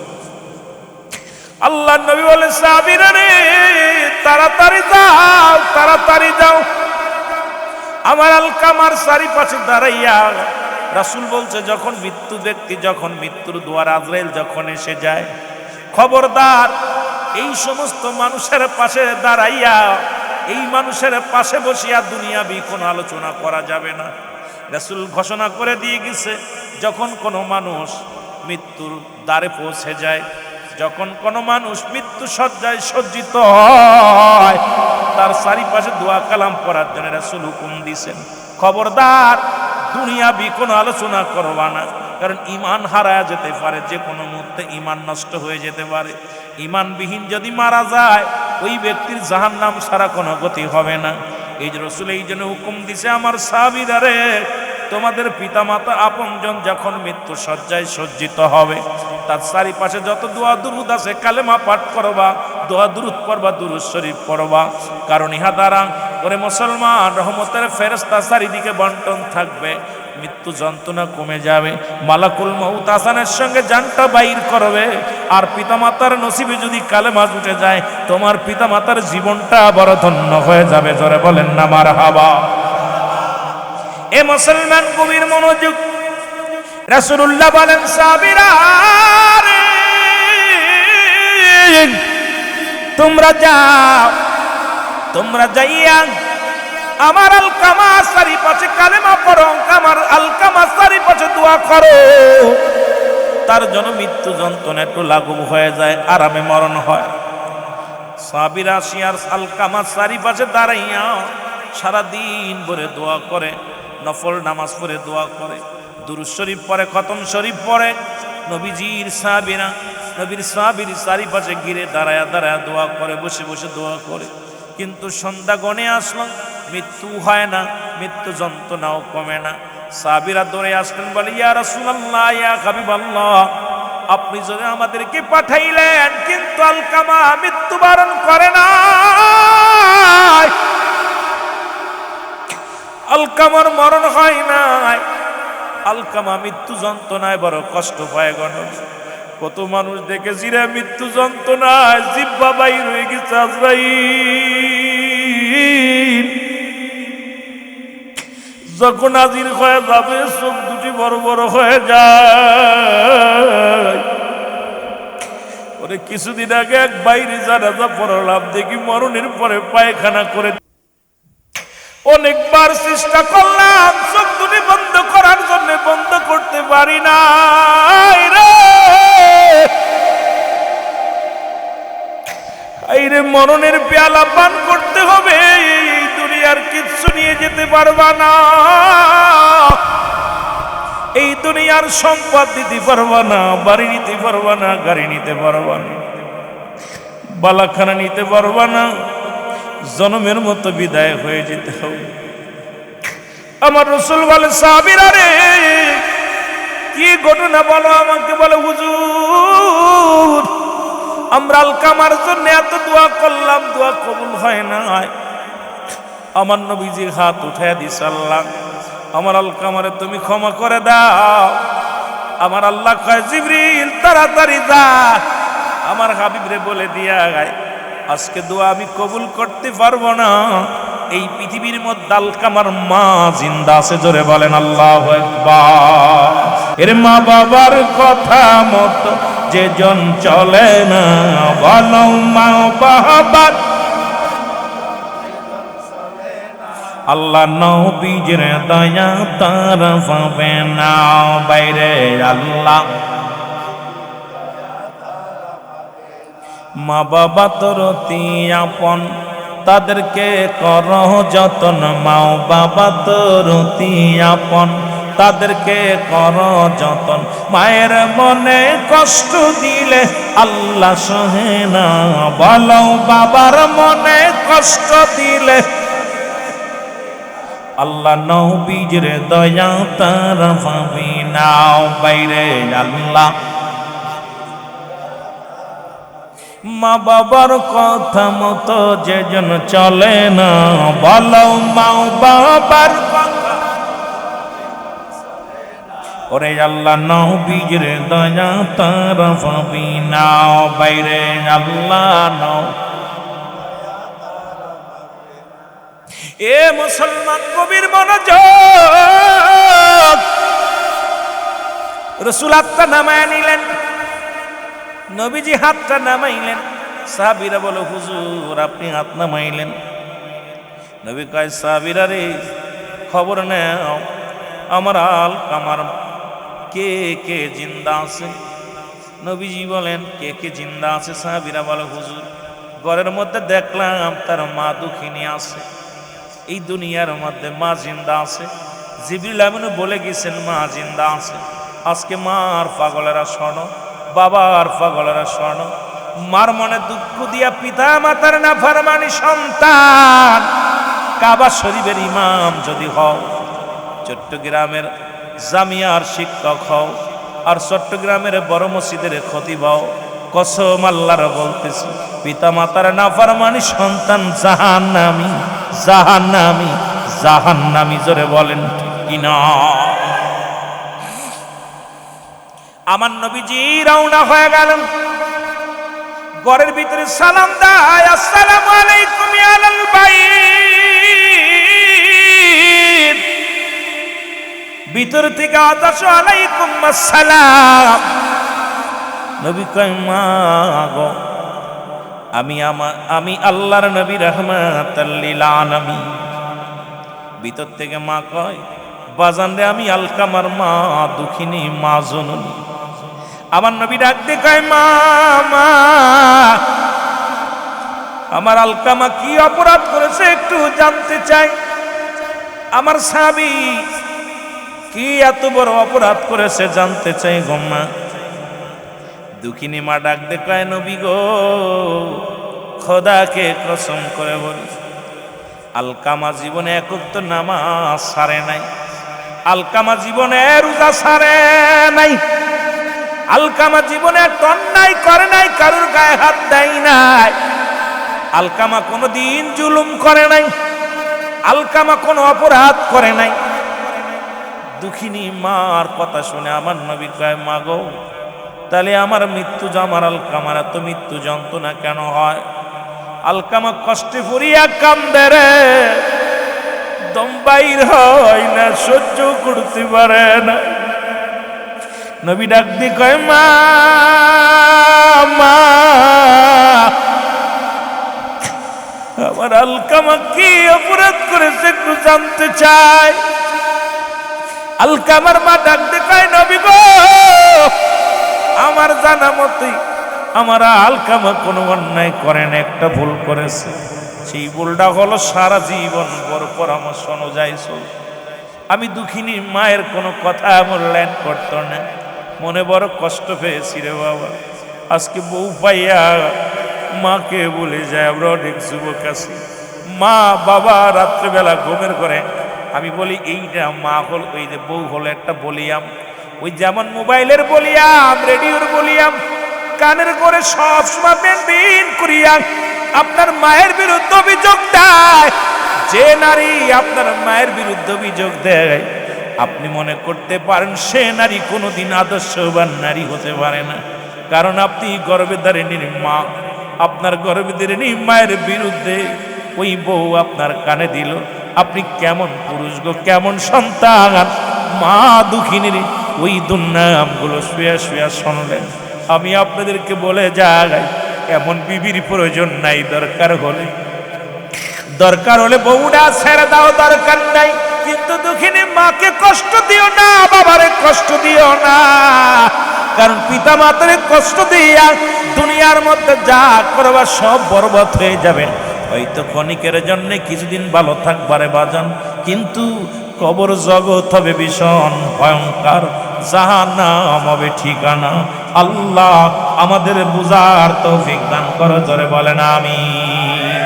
আল্লাহ নবী বলে সাহাবীরা রে তাড়াতাড়ি যাও, তাড়াতাড়ি যাও। আমার আলকামার চারিপাশে দাঁড়াইয়া রাসূল বলছে যখন মৃত্যু ব্যক্তি যখন মৃত্যুর দুয়ার আজরাইল যখন এসে যায়, খবরদার এই সমস্ত মানুষের পাশে দাঁড়াইয়া এই মানুষের পাশে বসিয়া দুনিয়াবি কোনো আলোচনা করা যাবে না। রাসূল ঘোষণা করে দিয়ে গেছে যখন কোনো মানুষ মৃত্যুর দ্বারে পৌঁছে যায়, যখন কোনো মানুষ মৃত্যু শয্যায় সজ্জিত হয় তার চারিপাশে দোয়া কালাম পড়ার জন্য রাসূল হুকুম দিয়েছেন, খবরদার দুনিয়াবি কোনো আলোচনা করবা না। কারণ ঈমান হারায়া যেতে পারে, যে কোনো মুহূর্তে ঈমান নষ্ট হয়ে যেতে পারে। ঈমানবিহীন যদি মারা যায় ওই ব্যক্তির জাহান্নাম ছাড়া কোনো গতি হবে না। এই যে রাসূল এই জন্য হুকুম দিছে, আমার সাহাবীরা রে তোমাদের পিতামাতা আপনজন যখন মৃত্যু শয্যায় সজ্জিত হবে তার চারিপাশে যত দোয়া দুরুদ আছে কালেমা পাঠ করবা, দোয়া দুরুদ পড়বা, দুরুদ শরীফ পড়বা। কারণ ইহা দ্বারা ওরে মুসলমান রহমতের ফেরেশতা চারিদিকে বন্টন থাকবে, মৃত্যু যন্ত্রণা কমে যাবে, মালাকুল মউত আসানের সঙ্গে জানটা বাইর করবে। আর পিতামাতার নসিবে যদি কালেমা জুটে যায় তোমার পিতামাতার জীবনটা বড় ধন্য হয়ে যাবে। জোরে বলেন না মারহাবা। এ মুসলমান গভীর মনোযোগ। রাসূলুল্লাহ বলেন সাহাবীরা রে তোমরা যাও, তোমরা যাইয়া আমার আলকামা চারিপাশে কালেমা পড়ো, আমার আলকামা চারিপাশে দোয়া করো, তার জন্য মৃত্যু যন্ত্রণা একটু লাঘব হয়ে যায়, আরামে মরণ হয়। সাহাবীরা আসিয়ার আলকামা চারিপাশে দাঁড়াইয়া সারাদিন ভরে দোয়া করে, নফল নামাজ পড়ে দোয়া করে, দুরূদ শরীফ পড়ে, খতম শরীফ পড়ে। নবীজির সাহাবীরা নবীর সাহাবীর চারিপাশে ঘিরে দাঁড়ায়া দাঁড়ায়া দোয়া করে, বসে বসে দোয়া করে। কিন্তু সন্ধ্যা গণে আসলো, মৃত্যু হয় না, মৃত্যু যন্ত্রণাও কমে না। সাহাবীরা দৌড়ে আসলেন, বলে ইয়া রাসূলুল্লাহ, ইয়া হাবিবাল্লাহ, আপনি যদি আমাদেরকে পাঠাইলেন, কিন্তু আলকামা মৃত্যুবরণ করে না। আলকামার মরণ হয় নাই, আলকামা মৃত্যু যন্ত্রণায় বড় কষ্ট পায় গণ। কত মানুষ দেখেছি রে মৃত্যু যন্ত্রণায় জিহ্বা বাইর হয়ে গেছে, আজরাইল যখন হাজির হয়ে যাবে চোখ দুটি বড় বড় হয়ে যায়। ওরে কিছুদিন আগে এক বাইরে জানাজা পড়লাম, দেখি মরণের পরে পায়খানা করে। অনেকবার চেষ্টা করলাম চোখ দুটি বন্ধ করার জন্য, বন্ধ করতে পারি না রে। আইরে মরণের পেয়ালা পান করতে হবে, এই দুনিয়ার কিচ্ছু নিয়ে যেতে পারবা না, এই দুনিয়ার সম্পদ দিতে পারবা না, বাড়ি নিতে পারবা না, গাড়ি নিতে পারবা না, বালাখানা নিতে পারবা না, জনমের মতো বিদায় হয়ে যেতে হবে। আমার রাসূল বলে, সাহাবীরা রে কি ঘটনা বলো আমাকে। বলে, হুজুর আমরা আলকামার জন্য এত দোয়া করলাম, দোয়া কবুল হয় না। আমার নবীজি হাত উঠায় দিছে, আল্লাহ আমার আলকামারে তুমি ক্ষমা করে দাও। আমার আল্লাহ কয়, জিবরিল তাড়াতাড়ি যা আমার হাবিবরে বলে দিয়া গায়, আজকে দোয়া আমি কবুল করতে পারবো না, এই পৃথিবীর মধ্যে আলকামার মা জিন্দা আছে। জোরে বলেন আল্লাহু আকবার। এর মা বাবার কথা মতো যে জন চলে না, বলো মা বাবার আল্লাহ নবীর দয়া তার পাবে না। বাইরে আল্লাহ মা বাবা তোর অতি আপন, তাদেরকে কর যতন। মা বাবা তোর অতি আপন, তাদেরকে কর যতন। মায়ের মনে কষ্ট দিলে আল্লাহ সহে না, বলো বাবার মনে কষ্ট দিলে আল্লাহ নবীর দয়া তার পাবি না। বাইরে আল্লাহ মা বাবার কথা মতো যে জন চলে না, বলো মা বাবার কথা। ওরে আল্লাহ নবীর দয়া তার পাবি না। বাইরে আল্লাহ নও। এ মুসলমান কবির মনোযোগ, রাসূল হাতটা নামায় নিলেন, নবীজি হাতটা নামাইলেন। সাহাবীরা বলে, হুজুর আপনি হাত নামাইলেন। নবী কয়, সাহাবীরা রে খবর নাও, আমার আলকামার কে কে জিন্দা আছে। নবীজি বলেন, কে কে জিন্দা আছে? সাহাবীরা বলে, হুজুর ঘরের মধ্যে দেখলাম তার মা দুঃখিনী আছে, এই দুনিয়ার মধ্যে মা জিন্দা আছে। জিবরিল আমিন বলে গেছেন মা জিন্দা আছে। আজকে মার পাগলেরা শোনো, বাবার পাগলেরা শোনো। মার মনে দুঃখ দিয়া পিতা মাতার নাফরমানি সন্তান কাবা শরীফের ইমাম যদি হও, চট্টগ্রামের জামিয়ার শিক্ষক হও, আর চট্টগ্রামের বড় মসজিদের খতিব হও, কসম আল্লাহর বলতেছি, পিতা মাতার নাফরমানি সন্তান জাহান্নামী, জাহান্নামী, জাহান্নামী। জোরে বলেন ঠিক কিনা? আমার নবীজি রওনা হয়ে গেলেন, ঘরের ভিতরে সালাম দেয়, আসসালামু আলাইকুম ইয়া আহলাল বাইত। ভিতর থেকে আওয়াজ, আলাইকুম আসসালাম। নবী কয়, মা গো আমি আল্লাহর নবী রাহমাতাল লিল আলামিন, ভিতর থেকে মা কয়, বাজান রে আমি আলকামার মা, দুঃখিনী মা জননী। আমার নবী ডাক দিয়ে কয়, মা মা, আমার আলকামা কি অপরাধ করেছে একটু জানতে চাই। আমার সাহাবী কি এত বড় অপরাধ করেছে জানতে চাই গো মা। দুঃখিনী মা ডাক দিয়ে কয়, নবী গো, খোদাকে কসম করে বলি, আলকামা জীবনে এক ওয়াক্ত নামাজ ছাড়ে নাই, আলকামা জীবনে রোজা ছাড়ে নাই, আলকামা জীবনে অন্যায় করে নাই, কারুর গায়ে হাত দেয় নাই, আলকামা কোনোদিন জুলুম করে নাই, আলকামা কোনো অপরাধ করে নাই। দুঃখিনী মার কথা শুনে আমার নবী কয়, মা গো, তাহলে আমার মৃত্যু, আমার আলকামার এত মৃত্যু যন্ত্রণা কেন হয়? আলকামা কষ্টে পড়িয়া কান্দে রে, দম বাইর হয় না, সহ্য করতে পারে না। নবী ডাক দিয়ে কয়, মা মা, আমার আলকামা কি অপরাধ করেছে একটু জানতে চাই। আলকামার মা ডাক দিয়ে কয়, নবী গো, আমার জানা মতে আমার আলকামা কোনো অন্যায় করে না, একটা ভুল করেছে। সেই ভুলটা হলো সারা জীবন বড় পরামর্শ অনুযায়ী চল। আমি দুঃখিনী মায়ের কোনো কথা মূল্যায়ন করতো না, মনে বড় কষ্ট পেয়েছি রে বাবা। আজকে বউ পাইয়া মাকে বলে যায়, আমরা অনেক যুবক আছি, মা বাবা রাত্রেবেলা ঘুমের করে আমি বলি এইটা মা হল, ওই যে বউ হলো একটা বলিয়াম, ওই যেমন মোবাইলের বলিয়াম, রেডিওর বলিয়াম, কানের করে সব সময় বেন করিয়া আপনার মায়ের বিরুদ্ধে অভিযোগ দেয়। যে নারী আপনার মায়ের বিরুদ্ধে অভিযোগ দেয়, আপনি মনে করতে পারেন সে নারী কোনোদিন আদর্শবান নারী হতে পারে না, কারণ আপনি গর্ভধারিণীর মা, আপনার গর্ভধারিণী মায়ের বিরুদ্ধে ওই বউ আপনার কানে দিল, আপনি কেমন পুরুষ গো, কেমন সন্তান। মা দুঃখিনীর ওই দুর্নামগুলো শুয়া শুয়া শুনলেন। আমি আপনাদেরকে বলে যাই, এমন বিবির প্রয়োজন নাই, দরকার হলে বউটা ছেড়ে দাও, দরকার নাই, কিন্তু দুঃখিনী মাকে কষ্ট দিও না, বাবারে কষ্ট দিও না, কারণ পিতা মাতারে কষ্ট দিয়া দুনিয়ার মধ্যে যা করবা সব বরবাদ হয়ে যাবে। হয়তো ক্ষণিকের জন্য কিছুদিন ভালো থাকবারে বাজান, কিন্তু কবর জগৎ হবে ভীষণ ভয়ঙ্কর, জাহান্নাম হবে ঠিকানা। আল্লাহ আমাদের বুঝার তৌফিক দান করো, জোরে বলেন আমিন।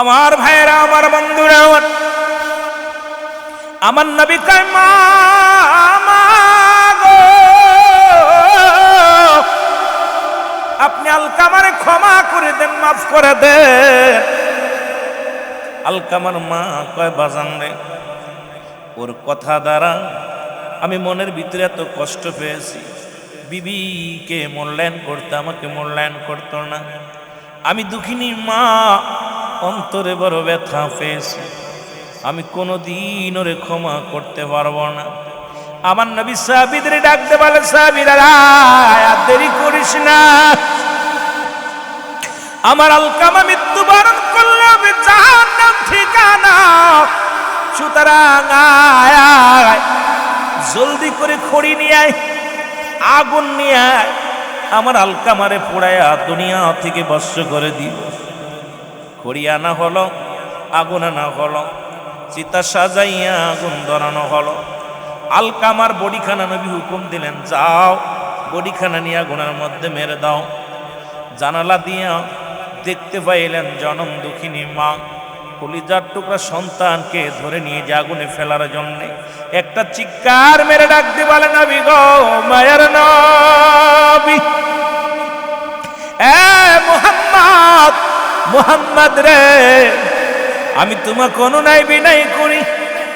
আমার ভাইয়েরা, আমার বন্ধুরা, আমার নবী কয়, মা গো, আপনি আলকামারে ক্ষমা করে দেন, মাফ করে দেন। আলকামার মা কয়, বাজান রে, ওর কথা দ্বারা আমি মনের ভিতরে এত কষ্ট পেয়েছি, বিবিকে মূল্যায়ন করতে আমাকে মূল্যায়ন করতো না। আমি দুঃখিনী মা, অন্তরে বড় ব্যথা পেয়েছি, আমি কোনোদিন ওরে ক্ষমা করতে পারবো না। আমার নবী সাহাবীদের ডাকতে বলে, সাহাবীরা আর দেরি করিস না, আমার আলকামা মৃত্যুবরণ করলে হবে জাহান্নাম ঠিকানা, সুতরাং আয়, জলদি করে খড়ি নিয়ে আয়, আগুন নিয়ে আয়, আমার আলকামারে পোড়ায়া দুনিয়া থেকে ভস্ম করে দিব। খড়ি আনা হলো, আগুন আনা হলো, চিতা সাজাইয়া আগুন ধরানো হলো। আলকামার বডিখানা নবী হুকুম দিলেন, যাও বডিখানা নিয়ে আগুনের মধ্যে মেরে দাও। জানালা দিয়া দেখতে পাইলেন জনম দুঃখিনী মা কলিজার টুকরা সন্তানকে ধরে নিয়ে যে আগুনে ফেলার জন্য একটা চিৎকার মেরে ডাক দিয়ে বলে, নবী গো, মায়ের নবী, এ মুহাম্মদ, মুহাম্মদ রে, আমি তোমাকে অনুনয় বিনয় করি,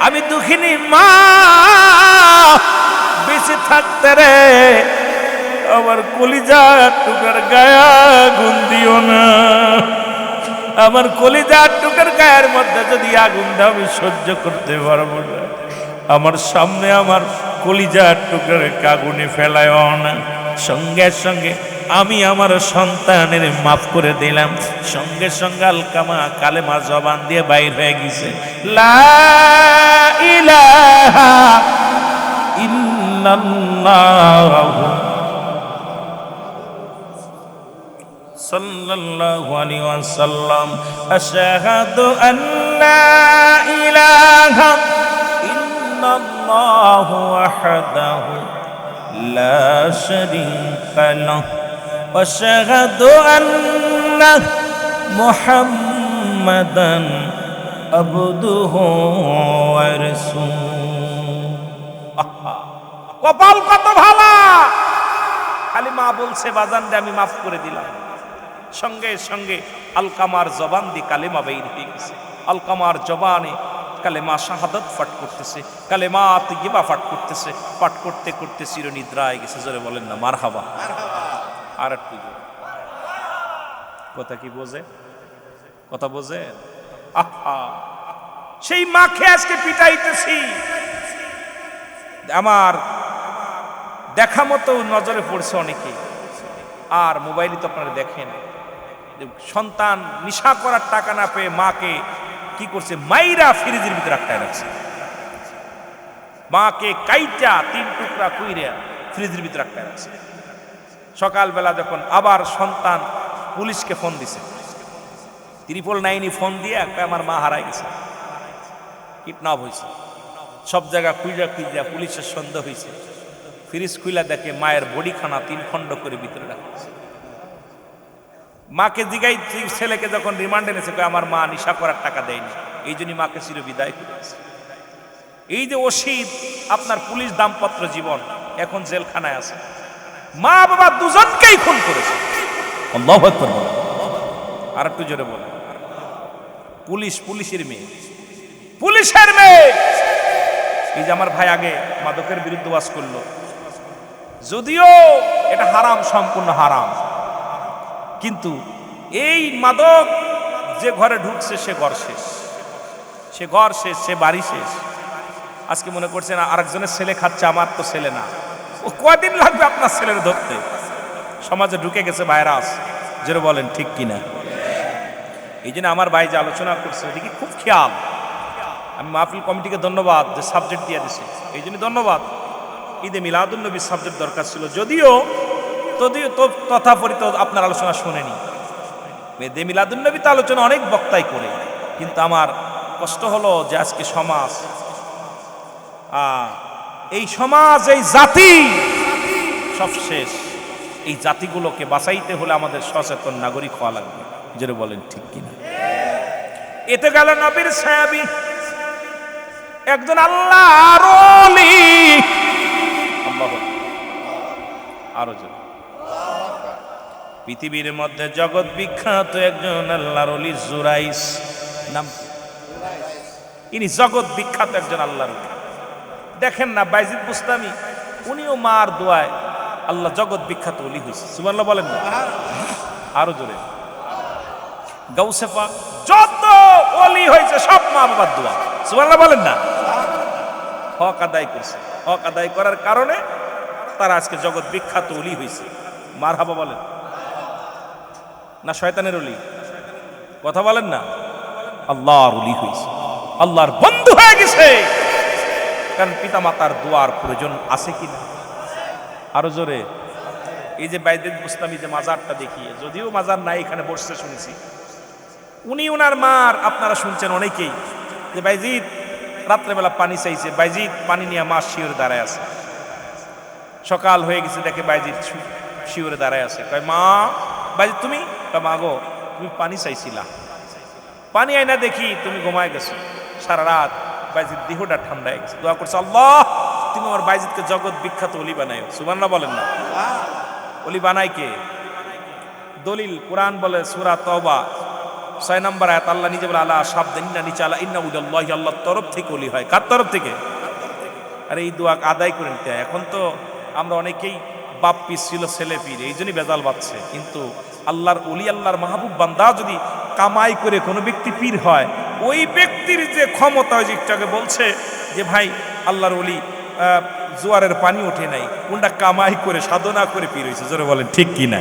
আমি দুঃখিনী মা, বেঁচে থাকতে রে আমার কলিজার টুকরার গায়ে আগুন দিও না। আমার কলিজার টুকের গায়ের মধ্যে যদি আগুন দাও আমি সহ্য করতে পারবো না। আমার সামনে আমার কলিজার টুকের আগুনে ফেলায় না। সঙ্গে সঙ্গে আমি আমার সন্তানের মাফ করে দিলাম। সঙ্গে সঙ্গে আলকামা কালেমা জবান দিয়ে বাইর হয়ে গেছে, লা ইলাহা ইল্লাল্লাহ সাল্লাল্লাহু আলাইহি ওয়াসাল্লাম, আশহাদু আল্লা ইলাহা ইল্লাল্লাহু ওয়াহদাহু লা শারীকা লাহু ওয়া আশহাদু আন্না মুহাম্মাদান আবদুহু ওয়া রাসূলুহু। কপাল কত ভালো, খালি মা বলছে বাজান দে আমি মাফ করে দিলাম। সঙ্গে সঙ্গে আলকামার জবান দিয়ে কালেমা বের হয়ে গেছে। আলকামার জবানে কালেমা শাহাদাত পাঠ করতেছে, কালেমা তাইয়্যিবা পাঠ করতেছে। পাঠ করতে করতে চিরনিদ্রায় গেছে। জোরে বলেন না মারহাবা। আর একটু কথা কি বোঝে? কথা বোঝে? আহা, সেই মাকে আজকে পিটাইতেছি। আমার দেখা মতো নজরে পড়ছে অনেকে। আর মোবাইলে তো আপনারা দেখেন, সন্তান নিশা করার টাকা না পেয়ে মাকে কি করছে, মাইরা ফ্রিজের ভিতরে আটকায় রাখছে। মাকে কাইটা 3 টুকরা কইরা ফ্রিজের ভিতরে আটকায় রাখছে। সকালবেলা যখন আবার সন্তান পুলিশকে ফোন দিছে, 999 ফোন দিয়ে আমার মা হারাই গেছে, কিডন্যাপ হয়েছে। সব জায়গা খুঁজা খুঁজা পুলিশের সন্দেহ হয়েছে। ফ্রিজ খুইলা দেখে মায়ের বডিখানা 3 খণ্ড করে ভিতরে রাখা আছে। মাকে জিগাই, ছেলেকে যখন রিমান্ডে এনেছে, আমার মা নিশা করার টাকা দেয়নি, এই জন্যই মাকে চির বিদায় করেছে। এই যে অসিত আপনার পুলিশ দাম্পত্য জীবন, এখন জেলখানায় আছে। মা বাবা দুজনকেই খুন করেছে। আল্লাহু আকবার। আর একটু জোরে বলে, পুলিশের মেয়ে, পুলিশের মেয়ে। এই যে আমার ভাই আগে মাদকের বিরুদ্ধে ওয়াজ করলো, যদিও এটা হারাম, সম্পূর্ণ হারাম, কিন্তু এই মাদক যে ঘরে ঢুকছে সে ঘর শেষ, সে ঘর শেষ, সে বাড়ি শেষ। আজকে মনে করছে না আরেকজনের ছেলে খাচ্ছে, আমার তো ছেলে না। ও কয়দিন লাগবে আপনার ছেলের ধরতে? সমাজে ঢুকে গেছে ভাইরাস। যেটা বলেন ঠিক কিনা? এই জন্য আমার ভাই যে আলোচনা করছে ওদিকে খুব খেয়াল। আমি মাহফিল কমিটিকে ধন্যবাদ যে সাবজেক্ট দিয়ে দিছে, এই জন্য ধন্যবাদ। ঈদে মিলাদুন্নবী সাবজেক্ট দরকার ছিল, যদিও তথাপরিত আপনার আলোচনা শোনেনি। ঈদে মিলাদুন্নবী তো আলোচনা অনেক বক্তাই করে, কিন্তু আমার কষ্ট হলো যে আজকে সমাজ, এই সমাজ, এই জাতি সব শেষ। এই জাতিগুলোকে বাঁচাইতে হলে আমাদের সচেতন নাগরিক হওয়া লাগবে। যেটা বলেন ঠিক কিনা? এতে গেল নবীর সাহাবী, একজন আল্লাহর ওলি। আরো পৃথিবীর মধ্যে জগৎ বিখ্যাত একজন আল্লাহর ওলি, জুরাইস নাম। ইনি জগৎ বিখ্যাত একজন আল্লাহর ওলি। দেখেন না বাইজিদ বুস্তামি, উনিও মার দোয়ায় আল্লাহ জগৎ বিখ্যাত ওলি হয়েছে। সুবহানাল্লাহ বলেন না? আরো জোরে। গাউসে পাক যত ওলি হয়েছে সব মা বাবার দোয়া। সুবহানাল্লাহ বলেন না? হক আদায় করছে, হক আদায় করার কারণে তারা আজকে জগৎ বিখ্যাত ওলি হয়েছে। মারহাবা বলেন না? শয়তানের ওলি? কথা বলেন না? আল্লাহর ওলি হয়েছে, আল্লাহর বন্ধু হয়ে গেছে। কারণ পিতা মাতার দোয়ার প্রয়োজন আছে কিনা? আরো জোরে। এই যে বাইজিদ বুস্তামি যে মাজারটা দেখিয়ে, যদিও মাজার নাই, এখানে বসতে শুনেছি, উনি ওনার মার, আপনারা শুনছেন অনেকেই যে বাইজিদ রাত্রেবেলা পানি চাইছে, বাইজিদ পানি নিয়ে মা শিওরে দাঁড়ায় আছে। সকাল হয়ে গেছে, দেখে বাইজিদ শিওরে দাঁড়ায় আছে। কয় মা, বাইজিদ তুমি? মা গো, তুমি পানি চাইছিলা, পানি আইনা দেখি তুমি ঘুমায় গেছো। সারা রাত বাইজিদ দেহটা ঠান্ডা হয়ে গেছে। দোয়া করছে, আল্লাহ তুমি আমার বাইজিদকে জগৎ বিখ্যাত ওলি বানাই। সুবহানাল্লাহ বলেন না? ওলি বানাই কে? দলিল কোরআন বলে সূরা তওবা 6 নম্বর আয়াত, আল্লাহ নিজে বলে, আলা সাবধানিনা নিচে আলা ইন্না উদাল্লাহি, আল্লাহর তরফ থেকে ওলি হয়। কার তরফ থেকে? আরে এই দোয়া আদায় করে নিতে হয়। এখন তো আমরা অনেকেই বাপ পিস ছিল, ছেলে পীর, এই জন্যই বেজাল বাঁধছে। কিন্তু আল্লাহর ওলি, আল্লাহর মাহবুব বান্দা যদি কামাই করে কোনো ব্যক্তি পীর হয়, ওই ব্যক্তির যে ক্ষমতা, ওই একটাকে বলছে যে ভাই আল্লাহর ওলি জোয়ারের পানি ওঠে নাই, কোনটা কামাই করে সাধনা করে পীর হয়েছে, জোরে বলেন ঠিক কি না?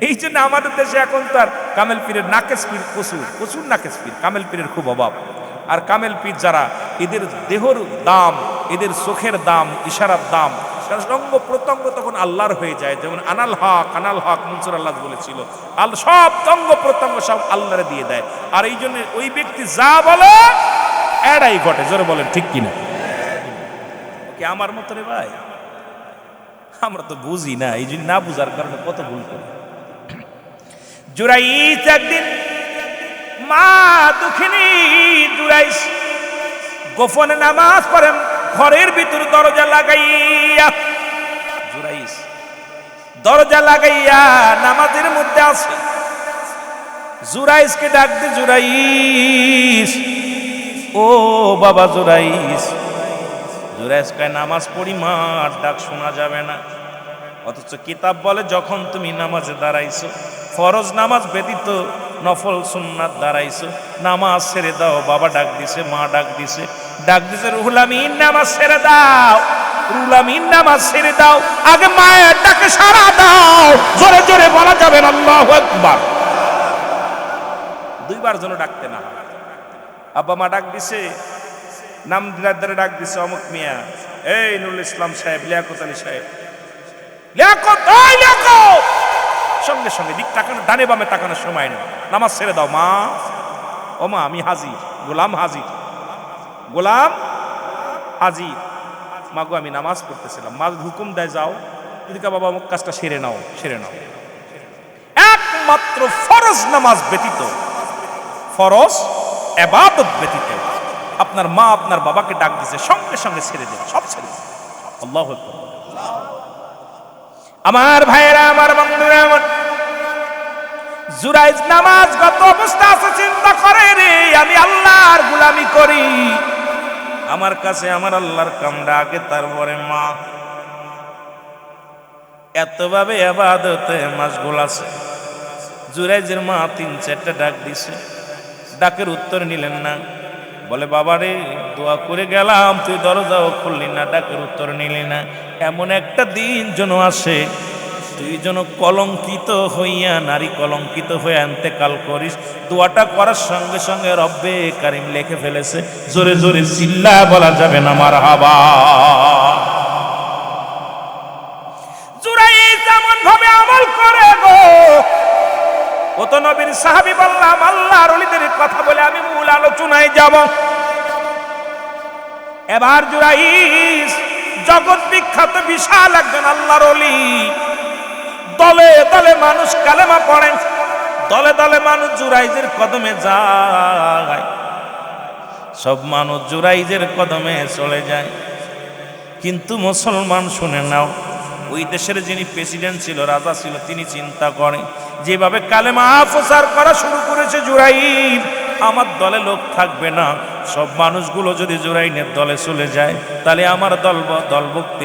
এই জন্য আমাদের দেশে এখন তার কামেল পীরের নাকেশ পীর প্রচুর প্রচুর, নাকেশ পীর, কামেল পীরের খুব অভাব। আর কামেল পীর যারা, এদের দেহর দাম, এদের চোখের দাম, ইশারার দাম, অঙ্গ প্রত্যঙ্গ তখন আল্লাহর হয়ে যায়। যেমন আনাল হক মনসুর আল্লাহ বলেছিল, সব অঙ্গ প্রত্যঙ্গ সব আল্লাহরে দিয়ে দেয়। আর এই জন্য ওই ব্যক্তি যা বলে এটাই ঘটে, জোরে বলেন ঠিক কিনা? কি আমার মতো রে ভাই? আমরা তো বুঝি না, এই জন্য না বুঝার কারণে কত ভুল করি। জুরাইস একদিন মা দুঃখিনী জুরাইস গোপনে নামাজ পড়েন ঘরের ভিতর দরজা লাগাইয়া, জুরাইস দরজা লাগাইয়া নামাজের মধ্যে আছে। জুরাইসকে ডাক দে, জুরাইস, ও বাবা জুরাইস। জুরাইস কয় নামাজ পড়ি মা, ডাক শোনা যাবে না। অথচ কিতাব বলে যখন তুমি নামাজে দাঁড়াইছো, ফরজ নামাজ ব্যতীত নফল সুন্নাত দাঁড়াইছো, নামাজ ছেড়ে দাও। বাবা ডাক দিছে, মা ডাক দিছে, ডাক দিছে রুহুল আমিন নামাজ ছেড়ে দাও, রুহুল আমিন নামাজ ছেড়ে দাও। আগে মায়ের ডাকে সাড়া দাও, জোরে জোরে বলা যাবে না আল্লাহু আকবার। দুইবার যেন ডাকতে না হয়। আব্বা মা ডাক দিছে, নাম ধরে ডাক দিছে অমুক মিয়া, এই নুরুল ইসলাম সাহেব, লিয়াকত আলী সাহেব, লিয়াকত, ওই লিয়াকত। সঙ্গে সঙ্গে দিক তাকানো, ডানে বামে তাকানোর সময় নেই, নামাজ ছেড়ে দাও মা। ও মা আমি হাজির, গোলাম হাজির, গোলাম হাজির। মাগো আমি নামাজ পড়তেছিলাম। মা হুকুম দেয় যাও, এদিকে বাবা অমুক কাজটা সেরে নাও, সেরে নাও। একমাত্র ফরজ নামাজ ব্যতীত, ফরজ ইবাদত ব্যতীত আপনার মা আপনার বাবাকে ডাক দিছে, সঙ্গে সঙ্গে ছেড়ে দেন, সব ছেড়ে দেন। আল্লাহু আকবার। আমার ভাইয়েরা, আমার বন্ধুরা, আমার জুরাইজ নামাজগত অবস্থা আছে, চিন্তা করে রে আমি আল্লাহর গোলামি করি, আমার কাছে আমার আল্লাহর কামরা আগে, তারপরে মা। এতভাবে ইবাদতে মাশগুল আছে। জুরাইজের মা 3-4টা ডাক দিছে, ডাকের উত্তর নিলেন না। বলে বাবা রে, দোয়া করে গেলাম, তুই দরজাও খুললি না, ডাকের উত্তর নিলি না। এমন একটা দিন যেন আসে তুই যেন কলঙ্কিত হইয়া, নারী কলঙ্কিত হয়ে ইন্তেকাল করিস। দোয়াটা করার সঙ্গে সঙ্গে রব্বে কারিম লিখে ফেলেছে। জোরে জোরে চিল্লা বলা যাবে না মারহাবা। জুরাইজ এমন ভাবে আমল করে গো, ও তো নবীর সাহাবী। বললাম আল্লাহর ওলিদের কথা বলে আমি মূল আলোচনায় যাব। এবার জুরাইজ জগৎ বিখ্যাত বিশাল একজন আল্লাহর ওলি। দলে দলে মানুষ কালেমা পড়ে, দলে দলে মানুষ জুরাইজের কদমে যায়, সব মানুষ জুরাইজের কদমে চলে যায়। কিন্তু মুসলমান শুনে নাও, ওই দেশের যিনি প্রেসিডেন্ট ছিল, রাজা ছিল, তিনি চিন্তা করেন যেভাবে কালেমা প্রচার করা শুরু করেছে জুরাইজ, আমার দলে লোক থাকবে না। সব মানুষগুলো যদি জুরাইনের দলে চলে যায়, তাহলে আমার দলভুক্তি,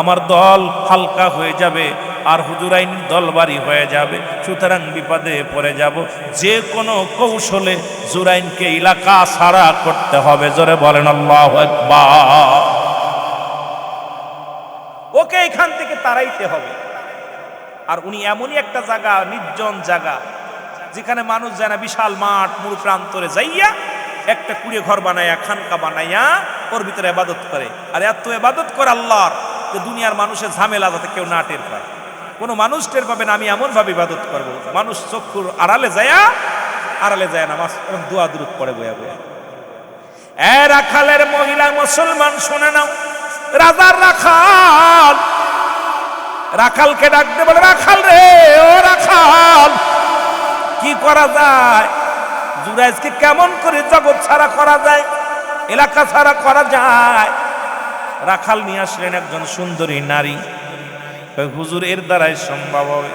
আমার দল হালকা হয়ে যাবে, আর জুরাইনের দল ভারী হয়ে যাবে। সুতরাং বিপদে পড়ে যাব। যে কোনো কৌশলে জুরাইনকে এলাকা ছাড়া করতে হবে। জোরে বলেন আল্লাহু আকবার। ওকে এখান থেকে তাড়াইতে হবে। আর উনি এমনই একটা জায়গা, নির্জন জায়গা, যেখানে মানুষ যায় না, বিশাল মাঠ, মূল প্রান্তরে যাইয়া একটা কুড়ে ঘর বানাইয়া, খানকা বানাইয়া ওর ভিতরে ইবাদত করে। আর এত ইবাদত করে আল্লাহর, যে দুনিয়ার মানুষের ঝামেলা যাতে কেউ না টের পায়। কোনো মানুষ টের পাবে না আমি এমন ভাবে ইবাদত করবো। মানুষ চক্ষুর আড়ালে যায় নামাজ এবং দোয়া দুরূদ পড়ে বয়া বয়া। রাখালের মহিলা মুসলমান শুনে নাও, রাজার রাখাল, রাখালকে ডাকতে বলে রাখাল রে, ও রাখাল, কি করা যায়? জুরাইজকে কেমন করে জগৎ ছাড়া করা যায়, এলাকা ছাড়া করা যায়? রাখাল নিয়ে আসলেন একজন সুন্দরী নারী। হুজুর এর দ্বারাই সম্ভব হবে,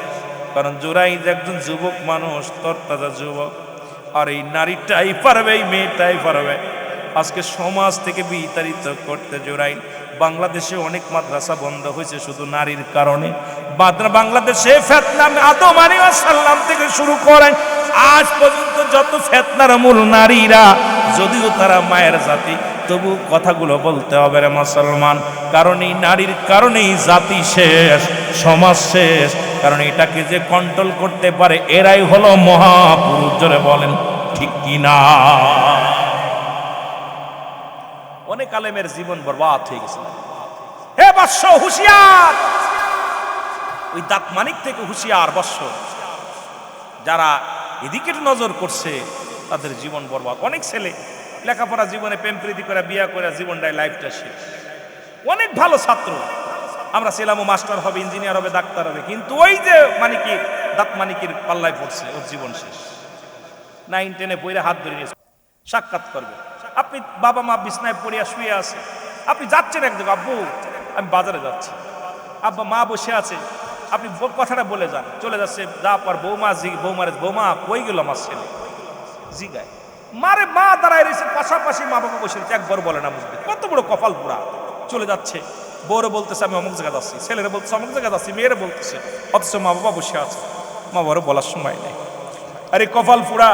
কারণ জুরাইজ একজন যুবক মানুষ, তরতাজা যুবক, আর এই নারীটাই পারবে, এই মেয়েটাই পারবে। আজকে সমাজ থেকে বিতাড়িত করতে জোরাই। বাংলাদেশে অনেক মাদ্রাসা বন্ধ হয়েছে শুধু নারীর কারণে। বাংলাদেশে ফিতনা আদম আলাইহিস সালাম থেকে শুরু করে আজ পর্যন্ত যত ফিতনার মূল নারীরা, যদিও তারা মায়ের জাতি, তবু কথাগুলো বলতে হবে রে মুসলমান, কারণ এই নারীর কারণেই জাতি শেষ, সমাজ শেষ। কারণ এটাকে যে কন্ট্রোল করতে পারে এরাই হলো মহাপুরুষ। জোরে বলেন ঠিক কিনা? অনেক আলেমের জীবন বরবাদ হয়ে গেছে। হে বৎস হুঁশিয়ার, ওই দাঁত মানিক থেকে হুঁশিয়ার বৎস, যারা এদিকে নজর করছে তাদের জীবন বরবাদ। অনেক ছেলে লেখাপড়া জীবনে প্রেম প্রীতি করে বিয়ে করে জীবনটাই লাইফটা শেষ। অনেক ভালো ছাত্র আমরা ছিলাম, ও মাস্টার হবে, ইঞ্জিনিয়ার হবে, ডাক্তার হবে, কিন্তু ওই যে মানিকি দাঁত মানিকের পাল্লায় পড়ছে, ওর জীবন শেষ। 9, 10-এ পড়ে হাত ধরে নিয়ে সাক্ষাৎ করবে। আপনি বাবা মা বিছনায় পড়িয়া শুয়ে আছে, আপনি যাচ্ছেন একদিকে, আব্বু আমি বাজারে যাচ্ছি, আব্বা মা বসে আছে, আপনি কথাটা বলে যান, চলে যাচ্ছে, যা পার বৌমা কই গেল আমার ছেলে, জিগায় মারে, মা দাঁড়ায় রয়েছে পাশাপাশি, মা বাবা বসে রয়েছে, একবার বলে না মুখে। কত বড় কপাল পুরা। চলে যাচ্ছে, বউরে বলতেছে আমি অমুক জায়গা যাচ্ছি, ছেলেরা বলতেছে অমুক জায়গা যাচ্ছি, মেয়েরা বলতেছে, অথচ মা বাবা বসে আছে, মা বাবারও বলার সময় নেই। আরে কপাল পুরা।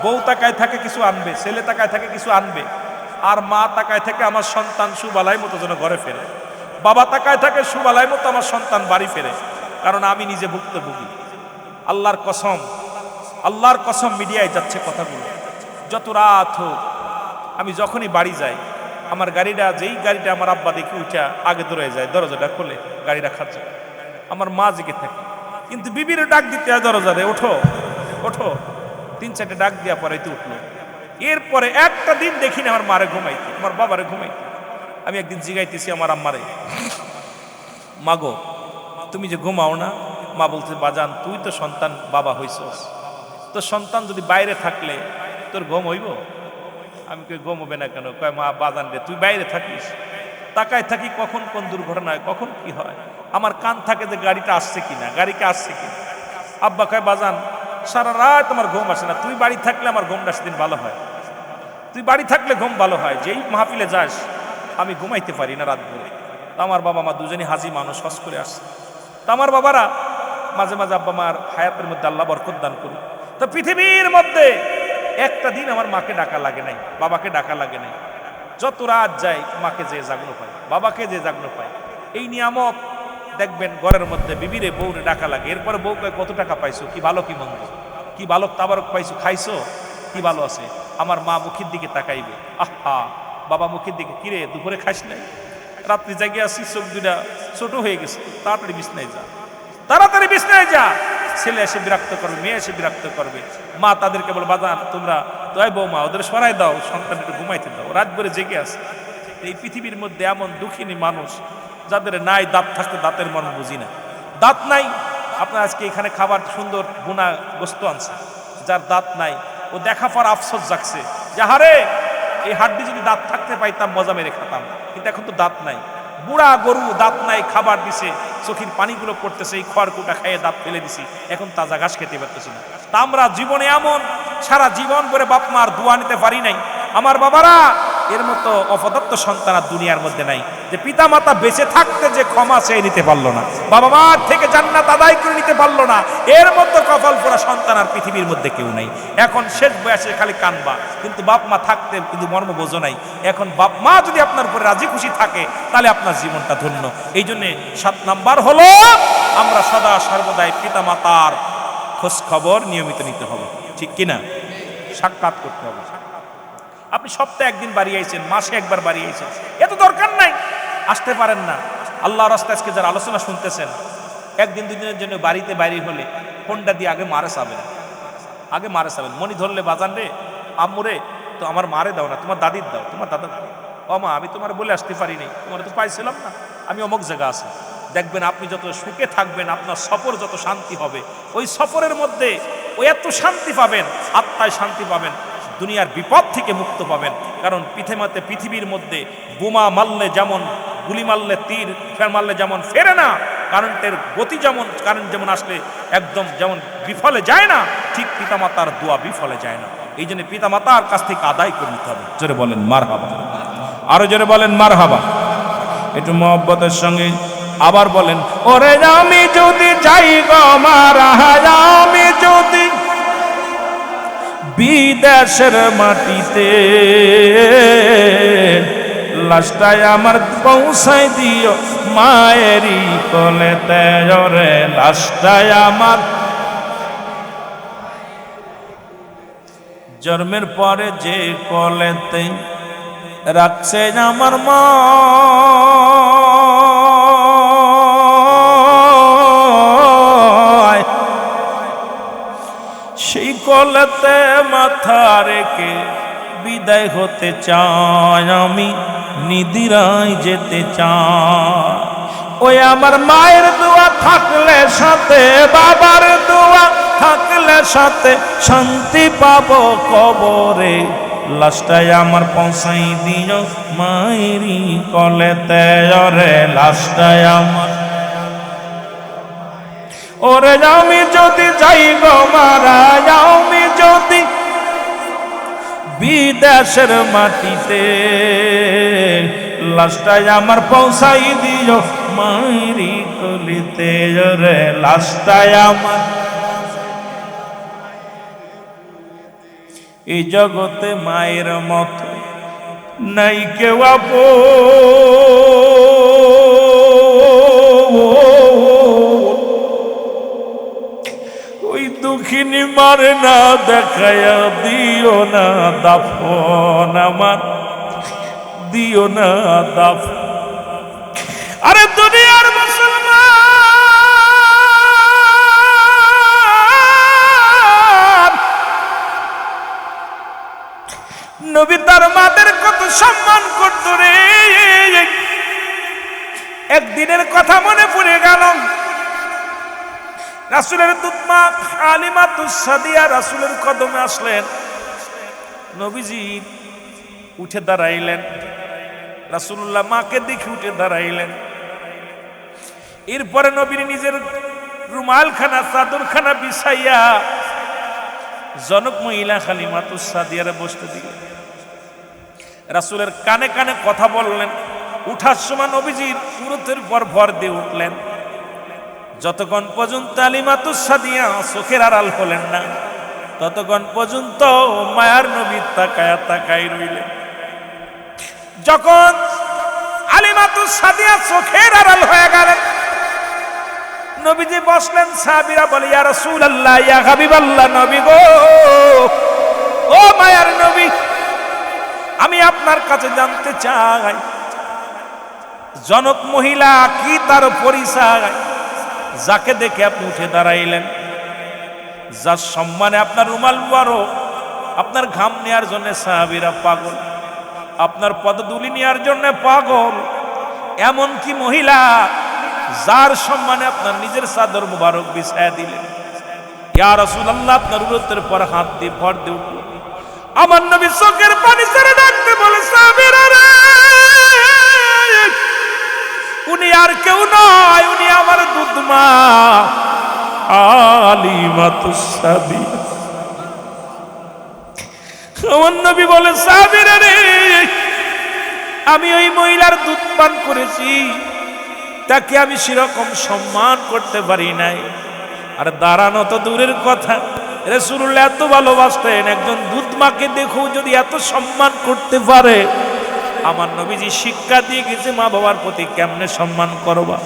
বউ তাকায় থাকে কিছু আনবে, ছেলে তাকায় থাকে কিছু আনবে, আর মা তাকায় থাকে আমার সন্তান সুবালাই মতো যেন ঘরে ফেরে, বাবা তাকায় থাকে সুবালাই মতো আমার সন্তান বাড়ি ফেরে। কারণ আমি নিজে ভুক্তভোগী। আল্লাহর কসম মিডিয়ায় যাচ্ছে কথাগুলো। যত রাত হোক, আমি যখনই বাড়ি যাই, আমার যেই গাড়িটা আমার আব্বা দেখে উঠা আগে দৌড়ে যায়, দরজাটা খোলে, গাড়ি রাখার জন্য, আমার মা জেগে থাকে, কিন্তু বিবির ডাক দিতে হয় দরজারে, ওঠো ওঠো, 3-4টে ডাক দিয়া পড়াইতে উঠলো। এরপরে একটা দিন দেখিনি আমার মারে ঘুমাইতে, আমার বাবারে ঘুমাইতে। আমি একদিন জিগাইতেছি আমার আম্মারে, মাগো তুমি যে ঘুমাও না? মা বলছে বাজান তুই তো সন্তান বাবা হইছস, তো সন্তান যদি বাইরে থাকলে তোর ঘুম হইব? আমি কই ঘুম হবে না কেন? কয় মা বাজান রে তুই বাইরে থাকিস, তাকায় থাকি কখন কোন দুর্ঘটনা হয়, কখন কি হয়, আমার কান থাকে যে গাড়িটা আসছে কিনা, গাড়িকে আসছে কিনা। আব্বা কয় বাজান সারা রাত আমার ঘুম আসে না, তুই বাড়ি থাকলে আমার ঘুমটা সেদিন ভালো হয়, তুই বাড়ি থাকলে ঘুম ভালো হয়, যেই মাহফিলে যাস আমি ঘুমাইতে পারি না রাত ভরে। তো আমার বাবা মা দুজনই হাজি মানুষ, হজ করে আসছে। তো আমার বাবারা মাঝে মাঝে আব্বা মার হায়াতের মধ্যে আল্লাহ বরকত দান করুন। তো পৃথিবীর মধ্যে একটা দিন আমার মাকে ডাকা লাগে নাই, বাবাকে ডাকা লাগে নাই। যত রাত যায় মাকে যে জাগনো পায়, বাবাকে যে জাগনো পায়। এই নিয়ামত দেখবেন ঘরের মধ্যে বিবিরে বউরে ডাকা লাগে। এরপরে বউ কয় কত টাকা পাইছো, কি ভালো কি মন্দ, কি ভালো তাবারক পাইছো, খাইছো, কি ভালো আছে। আমার মা মুখের দিকে তাকাইবে, আহা, বাবা মুখের দিকে, কিরে দুপুরে খাইস নাই? রাত্রি জাগিয়ে আসি, চোখ দুটা ছোট হয়ে গেছে, তাড়াতাড়ি বিছনায় যা, তাড়াতাড়ি বিছনায় যা। ছেলে এসে বিরক্ত করবে, মেয়ে এসে বিরক্ত করবে, মা তাদেরকে বলে বাজান তোমরা দয় বৌমা ওদের সরাই দাও, সন্তান একটু ঘুমাইতে দাও, রাত ভরে জেগে আছে। এই পৃথিবীর মধ্যে এমন দুঃখিনী মানুষ যাদের নাই দাঁত থাকতে দাঁতের মন বুঝি না, দাঁত নাই। আপনার আজকে এখানে খাবার সুন্দর বোনা গোস্ত আনছে, যার দাঁত নাই ও দেখা পর আফসোস জাগছে যে হারে এই হাড্ডি যদি দাঁত থাকতে পাইতাম মজা মেরে খেতাম, কিন্তু এখন তো দাঁত নাই। বুড়া গরু দাঁত নাই, খাবার দিছে, চোখের পানিগুলো পড়তেছে, এই খড়কুটা খাইয়ে দাঁত ফেলে দিছি, এখন তাজা ঘাস খেতে পারতেছি না। তা আমরা জীবনে এমন সারা জীবন করে বাপ মার দোয়া নিতে পারি নাই। আমার বাবারা, এর মতো অপদত্ত সন্তান আর দুনিয়ার মধ্যে নাই, যে পিতা মাতা বেঁচে থাকতে যে ক্ষমা চেয়ে নিতে পারলো না, বাবা মার থেকে জান্নাত আদায় করে নিতে পারলো না, এর মতো কপাল পোড়া সন্তান আর পৃথিবীর মধ্যে কেউ নাই। এখন শেষ বয়সে খালি কানবা, কিন্তু বাপ মা থাকতে কিন্তু মর্ম বোঝো নাই। এখন বাপ মা যদি আপনার উপরে রাজি খুশি থাকে তাহলে আপনার জীবনটা ধন্য। এই জন্যে 7 নাম্বার হলো আমরা সদা সর্বদাই পিতা মাতার খোঁজ খবর নিয়মিত নিতে হবে, ঠিক কিনা? সাক্ষাৎ করতে হবে। আপনি সপ্তাহে একদিন বাড়ি আইছেন, মাসে একবার বাড়ি আইছেন, এত দরকার নাই, আসতে পারেন না। আল্লাহর রাস্তায় আজকে যারা আলোচনা শুনতেছেন, একদিন দুদিনের জন্য বাড়িতে বাইরে হলে ফোনটা দিয়ে আগে মারে চাবেন, আগে মারে চাবেন। মনি ধরলে বাজান রে, আম্মুরে, তো আমার মারে দাও না, তোমার দাদির দাও, তোমার দাদা দাও। ও মা আমি তোমার বলে আসতে পারিনি, তোমার তো পাইছিলাম না, আমি অমুক জায়গা আছে। দেখবেন আপনি যত সুখে থাকবেন, আপনার সফর যত শান্তি হবে, ওই সফরের মধ্যে ওই এত শান্তি পাবেন, আত্মায় শান্তি পাবেন, দুনিয়ার বিপদ থেকে মুক্ত পাবেন। কারণ পৃথিবীর মধ্যে বোমা মারলে যেমন, গুলি মারলে, তীর মারলে যেমন ফেরে না, কারেন্টের গতি যেমন, কারেন্ট যেমন আসলে একদম যেমন বিফলে যায় না, ঠিক পিতামাতার দোয়া বিফলে যায় না। এই জন্য পিতা মাতার কাছ থেকে আদায় করে নিতে হবে। জোরে বলেন মারহাবা, আরো জোরে বলেন মারহাবা, একটু মহব্বতের সঙ্গে আবার বলেন, ওরে আমি যদি যাই গো মারা, আমি যদি বিদেশের মাটিতে, লাশটায় আমার পৌঁছাই দিও মায়েরই কোলেতে, ওরে লাশটায় আমার জন্মের পরে যে কোলেতে রাখছে আমার মা, সেই কোলেতে মাথা রেখে বিদায় হতে চাই, আমি নিদিরায় যেতে চাই। ওই আমার মায়ের দোয়া থাকলে সাথে, বাবার দোয়া থাকলে সাথে, শান্তি পাবো কবরে, লাশটায় আমার পৌঁছাই দিও মায়েরই কোলেতে, ওরে লাশটায় আমার, ওরে আমি যদি যাই গো মারা, আমি যদি বিদেশের মাটিতে, লাশটায় আমার পৌঁছাই দিও মায়েরই কোলেতে, ওরে লাশটায় আমার। এই জগতে মায়ের মতো নাই কেউ ওই দুঃখিনী মারে না দেখায়া দিও না দাফন আমার, দিও না দাফন। আরে দুনিয়ার মুসলমান, নবী তার মাদের কত সম্মান করত রে। একদিনের কথা মনে পড়ে গেল, রাসূলের দুধমা হালিমাতুস সাদিয়া রাসূলের কদমে আসলেন, নবীজি উঠে দাঁড়াইলেন, রাসূলুল্লাহ মাকে দেখে উঠে দাঁড়াইলেন। এরপরে নবীর নিজের রুমালখানা চাদরখানা বিছাইয়া জনক মহিলা হালিমাতুস সাদিয়ারে বসতে দিলেন, রাসূলের কানে কানে কথা বললেন। উঠার সময় নবীজির পুরুতের পর ভর দিয়ে উঠলেন। যতক্ষণ পর্যন্ত হালিমাতুস সাদিয়া চোখের আড়াল হলেন না, ততক্ষণ পর্যন্ত মায়ার নবী তাকায়া তাকাই রইলেন। যখন হালিমাতুস সাদিয়া চোখের আড়াল হয়ে গেলেন, নবীজি বসলেন। সাহাবীরা বলে, ইয়া রাসূলুল্লাহ, ইয়া হাবিবাল্লাহ, নবী গো, ও মায়ার নবী, আমি আপনার কাছে জানতে চাই, জনক মহিলা কি তার পরিচয়, যাকে দেখে আপনি উঠে দাঁড়াইলেন, যার সম্মানে আপনার রুমাল মুবারক, আপনার ঘাম নেয়ার জন্য সাহাবীরা পাগল, আপনার পদধূলি নেয়ার জন্য পাগল, এমন কি মহিলা যার সম্মানে আপনার নিজের চাদর মুবারক বিছায়া দিলেন। ইয়া রাসূলুল্লাহ, আপনার উরতের পর হাত দিয়ে ভর দিয়ে উঠল। আমার নবী চোখের পানি ছেড়ে ডাকতে বলে, সাহাবীরা রে, উনি আর কেউ নয়, উনি আমার দুধমা হালিমাতুস সাদিয়া। আমার নবী বলে, সাহাবীরা রে, আমি ওই মহিলার দুধ পান করেছি, তাকে আমি সেরকম সম্মান করতে পারি নাই। আর দাঁড়ানো তো দূরের কথা, রাসূলুল্লাহ এত ভালোবাসতেন, একজন দুধমাকে দেখো যদি এত সম্মান করতে পারে, আমার নবীজি শিক্ষা দিয়ে গেছে মা বাবার প্রতি কেমনে সম্মান করবা।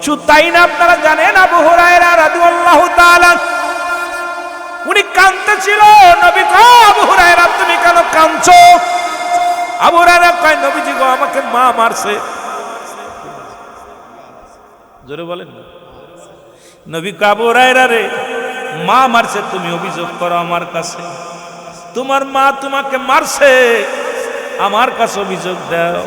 শুধু তাই না, আপনারা জানেন আবু হুরায়রা রাদিয়াল্লাহু তাআলা উনি কাঁদতেছিল। নবী কয়, আবু হুরায়রা তুমি কেন কাঁদছো? আবু হুরায়রা কয়, নবীজি গো, আমাকে মা মারছে। জোরে বলেন না। নবী কয়, আবু হুরায়রা রে, মা মারছে, তুমি অভিযোগ করো আমার কাছে, তোমার মা তোমাকে মারছে, আমার কাছে অভিযোগ দাও।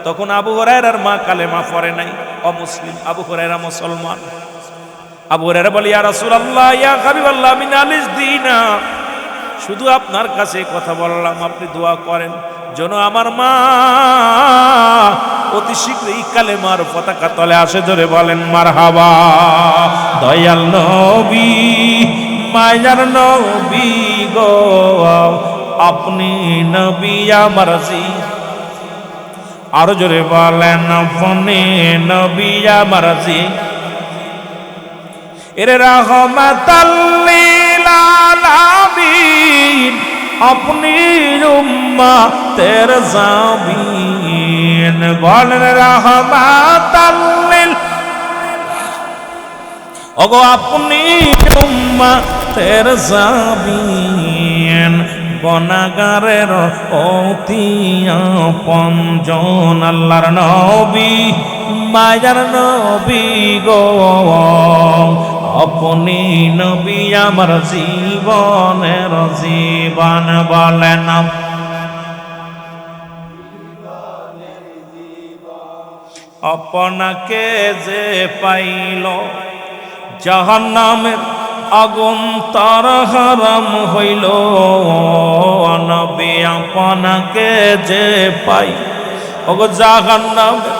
তখন আবু হুরায়রার মা কালেমা পড়ে নাই, অমুসলিম। আবু হুরায়রা মুসলমান। আবু হুরায়রা বলে, ইয়া রাসূলুল্লাহ, ইয়া হাবিবাল্লাহ, আমি নালিশ দিই না, শুধু আপনার কাছে কথা বললাম, আপনি দোয়া করেন যেন আমার মা অতি শীঘ্রই কালেমার পতাকা তলে আসে। ধরে বলেন মারহাবা। দয়াল নবী, মায়ার নবী গো আপনি নবী আমার জীবন। আরো জোরে বলেন আপনি নবী আমার জীবন। এর রহমাতাল লিল আলামিন আপনি উম্মতের জামিন। বলেন রহমাতাল লিল, ওগো আপনি উম্মতের জামিন। গুনাহগারের অতি আপনজন আল্লাহর নবী মায়ার নবী গো আপনি নবী আমার জীবনের জীবন। বলেন আপনাকে যে পাইল জাহান্নামের আগুন তার হারাম হইল। নবী আপনাকে যে পাই ওগো জাহান্নামের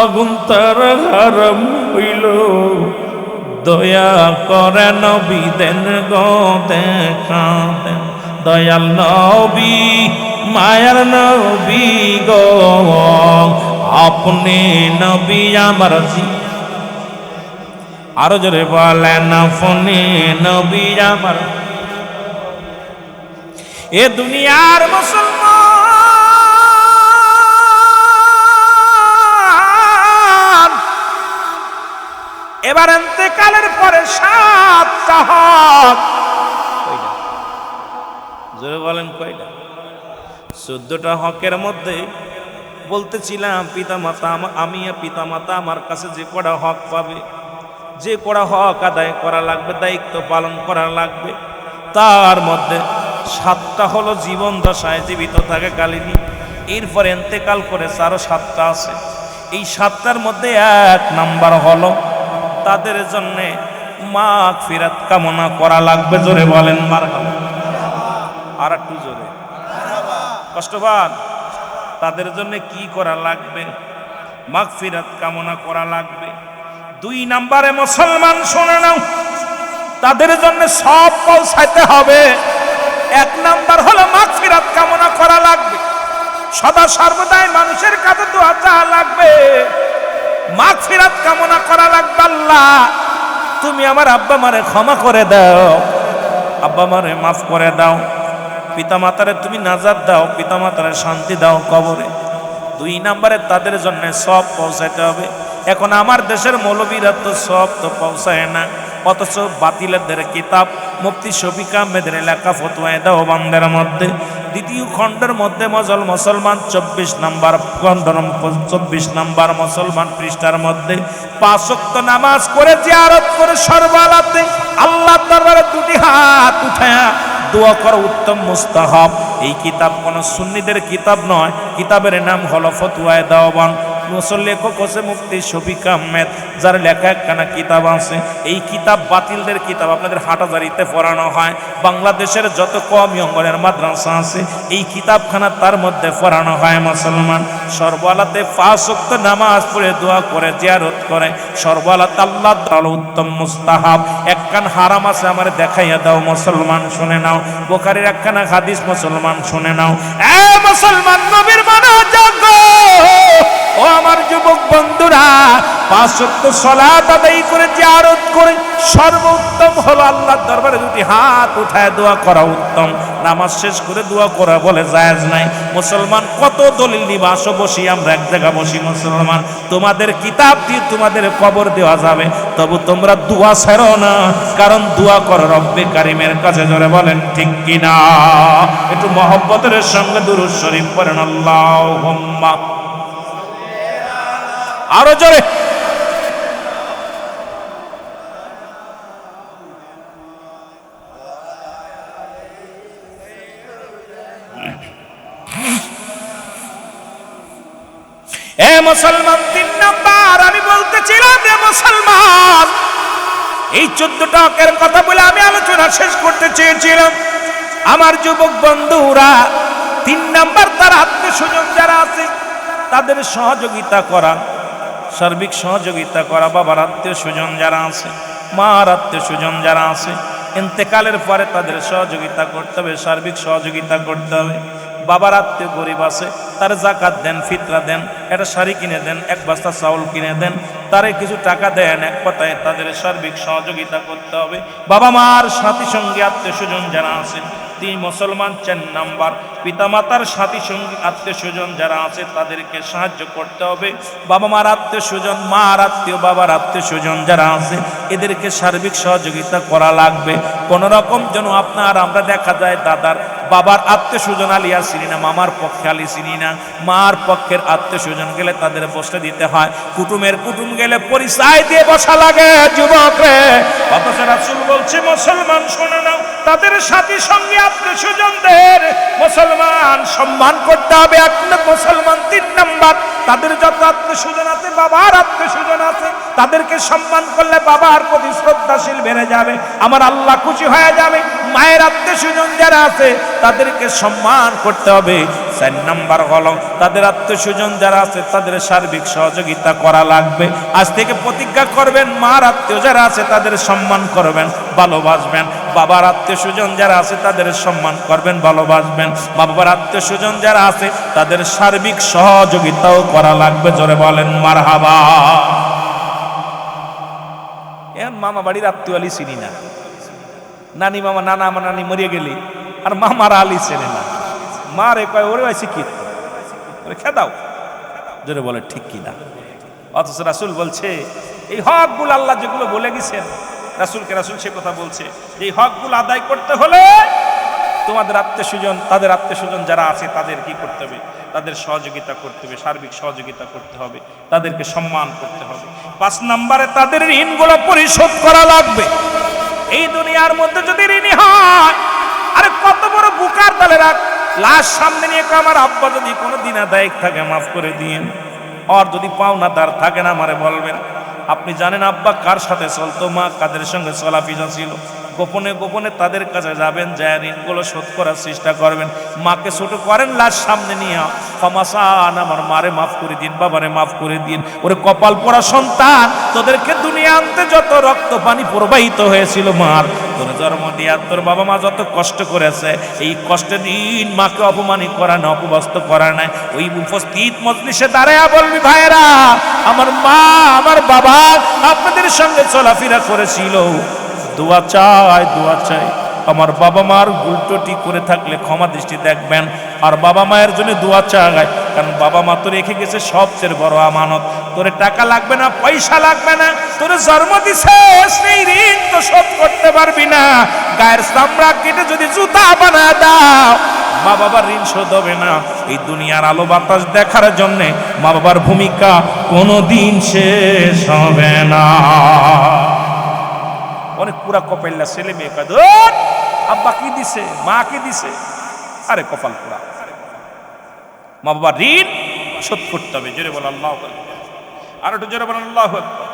আগুন তার হারাম হইল। দয়া করে নবী দেন গো দেখা দেন, দয়াল নবী মায়ার নবী গো আপনি নবী আমার জীবন। আরো জোরে বলেন আপনি নবী আমার। এ দুনিয়ার মুসলমান এবার ইন্তেকালের পরে 7টা হক, জোরে বলেন কয়টা? 14টা হকের মধ্যে বলতেছিলাম পিতামাতা, আমি পিতামাতা আমার কাছে যে কটা হক পাবে, যে কটা হক আদায় করা লাগবে, দায়িত্ব পালন করা লাগবে, তার মধ্যে 7টা হলো জীবন দশায় জীবিত থাকে কালিনী। এরপরে ইন্তেকাল করে আরো 7টা আছে। এই 7টার মধ্যে 1 নাম্বার হলো তাদের জন্য মাগফিরাত কামনা করা লাগবে। জোরে বলেন মারহাবা। আর একটু জোরে। কষ্ট পান? তাদের জন্য কি করা লাগবে? মাগফিরাত কামনা করা লাগবে। 2 নাম্বারে মুসলমান শুনে নাও, তাদের জন্য সব পৌঁছাইতে হবে। 1 নাম্বার হলো মাগফিরাত কামনা করা লাগবে। সদা সর্বদাই মানুষের কাছে দোয়া চাওয়া লাগবে, মাগফিরাত কামনা করা লাগবে। আল্লাহ তুমি আমার আব্বা মারে ক্ষমা করে দাও, আব্বা মারে মাফ করে দাও, পিতা মাতারে তুমি নাজাত দাও, পিতা মাতারে শান্তি দাও কবরে। 2 নাম্বারে তাদের জন্য সব পৌঁছাইতে হবে। এখন আমার দেশের মৌলবীরা তো সব তো পৌঁছায় না, অথচ বাতিলদের কিতাব মুফতি শফিক আহমেদের লেখা ফতোয়া দেওবন্দের মধ্যে 2য় খণ্ডের মধ্যে মুসলমান 24 নাম্বার খণ্ড 24 নাম্বার মুসলমান পৃষ্ঠার মধ্যে 5 ওয়াক্ত নামাজ করে জিয়ারত করে সর্বলাতে আল্লাহর দরবারে 2টি হাত উঠায়া দোয়া করা উত্তম মুস্তাহাব। এই কিতাব কোন সুন্নিদের কিতাব নয়, কিতাবের নাম হলো ফতোয়া দেওবন্দ। লেখক হচ্ছে মুফতি শফিক আহমেদ, যার লেখা একখানা কিতাব আছে। এই কিতাব বাতিলদের কিতাব, আপনাদের হাটাজারিতে পড়ানো হয়। বাংলাদেশের যত কওমি অঙ্গনের মাদ্রাসা আছে এই কিতাবখানা তার মধ্যে পড়ানো হয়। মুসলমান সর্বলাতে 5 ওয়াক্ত নামাজ পড়ে দোয়া করে জিয়ারত করে সর্বলাতে আল্লাহ তাআলা উত্তম মুস্তাহাব। একখান হারাম আছে আমার দেখাইয়া দাও মুসলমান শুনে নাও। বুখারীর একখানা হাদিস মুসলমান শুনে নাও। এ মুসলমান নবীর মনোযোগ, ও আমার যুবক বন্ধুরা, 5 ওয়াক্ত সালাত আদায় করে জিয়ারত করে সর্বোত্তম হলো আল্লাহর দরবারে 2টি হাত উঠায় দোয়া করা উত্তম। নামাজ শেষ করে দোয়া করা বলে জায়েজ নাই। মুসলমান কত দলিল নিবা, আসো বসি আমরা এক জায়গা বসি। মুসলমান তোমাদের কিতাব দিয়ে তোমাদের কবর দেওয়া যাবে, তবু তোমরা দোয়া ছাড়ো না, কারণ দোয়া করো রব্বে কারিমের কাছে। জোরে বলেন ঠিক কিনা? একটু মহব্বতের সঙ্গে দুরূদ শরীফ পড়েন আল্লাহুম্মা। আরো জোরে। এ মুসলমান 3 নাম্বার আমি বলতেছিলাম, রে মুসলমান এই 14টা হকের কথা বলে আমি আলোচনা শেষ করতে চেয়েছিলাম। আমার যুবক বন্ধুরা, 3 নাম্বার তার আত্মীয়স্বজন যারা আছে তাদের সহযোগিতা করা, সার্বিক সহযোগিতা করা। বাবার আত্মীয় স্বজন যারা আছে, মার আত্মীয় স্বজন যারা আছে ইন্তেকালের পরে তাদের সহযোগিতা করতে হবে, সার্বিক সহযোগিতা করতে হবে। বাবার আত্মীয় গরিব আছে, তার জাকাত দেন, ফিতরা দেন, একটা শাড়ি কিনে দেন, এক বস্তা চাউল কিনে দেন, তারে কিছু টাকা দেন। এক কথায় তাদের সার্বিক সহযোগিতা করতে হবে। বাবা মার সাথী সঙ্গী আত্মীয় স্বজন যারা আছেন, তিনি মুসলমান 4 নাম্বার, পিতামাতার সাথী সঙ্গী আত্মীয় স্বজন যারা আছে তাদেরকে সাহায্য করতে হবে। বাবা মার আত্মীয় স্বজন, মার আত্মীয়, বাবার আত্মীয় স্বজন যারা আছে এদেরকে সার্বিক সহযোগিতা করা লাগবে। কোনো রকম যেন আপনার আমরা দেখা যায় দাদার বাবার আত্মীয় স্বজন আলিয়া চিনি না, মামার পক্ষে আলি চিনি না, মার পক্ষের আত্মীয় স্বজন গেলে তাদের বসতে দিতে হয়, কুটুমের কুটুম গেলে পরিচয় দিয়ে বসা লাগে যুবক রে। অথচ রাসূল বলছে মুসলমান শোনো না, তাদের সাথী সঙ্গে আত্মীয় স্বজনদের মুসলমান সম্মান করতে হবে। এক মুসলমান 3 নাম্বার, তাদের যত আত্মীয় স্বজন আছে, বাবার আত্মীয় স্বজন আছে, তাদেরকে সম্মান করলে বাবার প্রতি শ্রদ্ধাশীল বেড়ে যাবে, আমার আল্লাহ খুশি হয়ে যাবে। মায়ের আত্মীয় স্বজন যারা আছে তাদেরকে সম্মান করতে হবে। 4 নাম্বার হলো তাদের আত্মীয় স্বজন যারা আছে তাদের সার্বিক সহযোগিতা করা লাগবে। আজ থেকে প্রতিজ্ঞা করবেন, মার আত্মীয় যারা আছে তাদের সম্মান করবেন, ভালোবাসবেন। বাবার আত্মীয় স্বজন যারা আছে তাদের সম্মান করবেন, ভালোবাসবেন। বাবার আত্মীয় স্বজন যারা আছে তাদের সার্বিক সহযোগিতাও করা লাগবে। জোরে বলেন মারহাবা। এখন মামা বাড়ির আত্মীয় আলী চিনি না, নানি মামা নানা আমার নানি মরিয়ে গেলি আর মামার আলী চেনে না, মারে কয় ওরে ভাই শিক্ষিত ওরে খেদাও। জোরে বলে ঠিক কিনা? অথচ রাসূল বলছে এই হকগুলো আল্লাহ যেগুলো বলে গেছেন, রাসূলকে রাসূল সে কথা বলছে যে এই হকগুলো আদায় করতে হলে তোমাদের আত্মীয় স্বজন, তাদের আত্মীয় স্বজন যারা আছে তাদের কি করতে হবে? তাদের সহযোগিতা করতে হবে, সার্বিক সহযোগিতা করতে হবে, তাদেরকে সম্মান করতে হবে। 5 নম্বরে তাদের ঋণগুলো পরিশোধ করা লাগবে। এই দুনিয়ার মধ্যে যদি ঋণী হয়, আরে কত বড় বুকার দলে রাখ, লাশ সামনে নিয়ে আমার আব্বা যদি কোনো দিন আদায় থাকে মাফ করে দিয়েন, আর যদি পাওনাদার থাকেন আমারে বলবেন। আপনি জানেন আব্বা কার সাথে চলতো, মা কাদের সঙ্গে চলাফেরা ছিল, গোপনে গোপনে তাদের কাছে যাবেন, যায় ঋণগুলো শোধ করার চেষ্টা করবেন। মাকে ছোট করেন, লাশ সামনে নিয়ে ক্ষমা চান, আমার মারে মাফ করে দিন, বাবারে মাফ করে দিন। ওরে কপাল পোড়া সন্তান, তোদেরকে দুনিয়া আনতে যত রক্ত পানি প্রবাহিত হয়েছিল মার, তোর জন্ম দিয়া তোর বাবা মা যত কষ্ট করেছে, এই কষ্টের দিন মাকে অপমানিত করা না, অপবস্ত করা নাই। ওই উপস্থিত মজলিসে দাঁড়ায়া বলবি ভাইরা, আমার মা আমার বাবা আপনাদের সঙ্গে চলাফেরা করেছিল, দোয়া চাই, দোয়া চাই। আমার বাবা মার উল্টোটি করে থাকলে ক্ষমা দৃষ্টি দেখবেন, আর বাবা মায়ের জন্য দোয়া চাই, কারণ বাবা মা তো রেখে গেছে সবচেয়ে বড় আমানত। তোরে টাকা লাগবে না, পয়সা লাগবে না, তোরে জন্ম দিছে সেই ঋণ তো শোধ করতে পারবি না। গায়ের চামড়া কেটে যদি জুতা বানা দাও, মা বাবার ঋণ শোধ হবে না। এই দুনিয়ার আলো বাতাস দেখার জন্যে মা বাবার ভূমিকা কোনোদিন শেষ হবে না। অনেক পুরা কপাইল্লা ছেলে মেয়ে কয় আব্বা কি দিছে, মা কি দিছে, আরে কপাল পুরা। মা বাবার ঋণ শোধ করতে হবে। জোরে বল আল্লাহু আকবার, আর একটু জোরে বল আল্লাহু আকবার।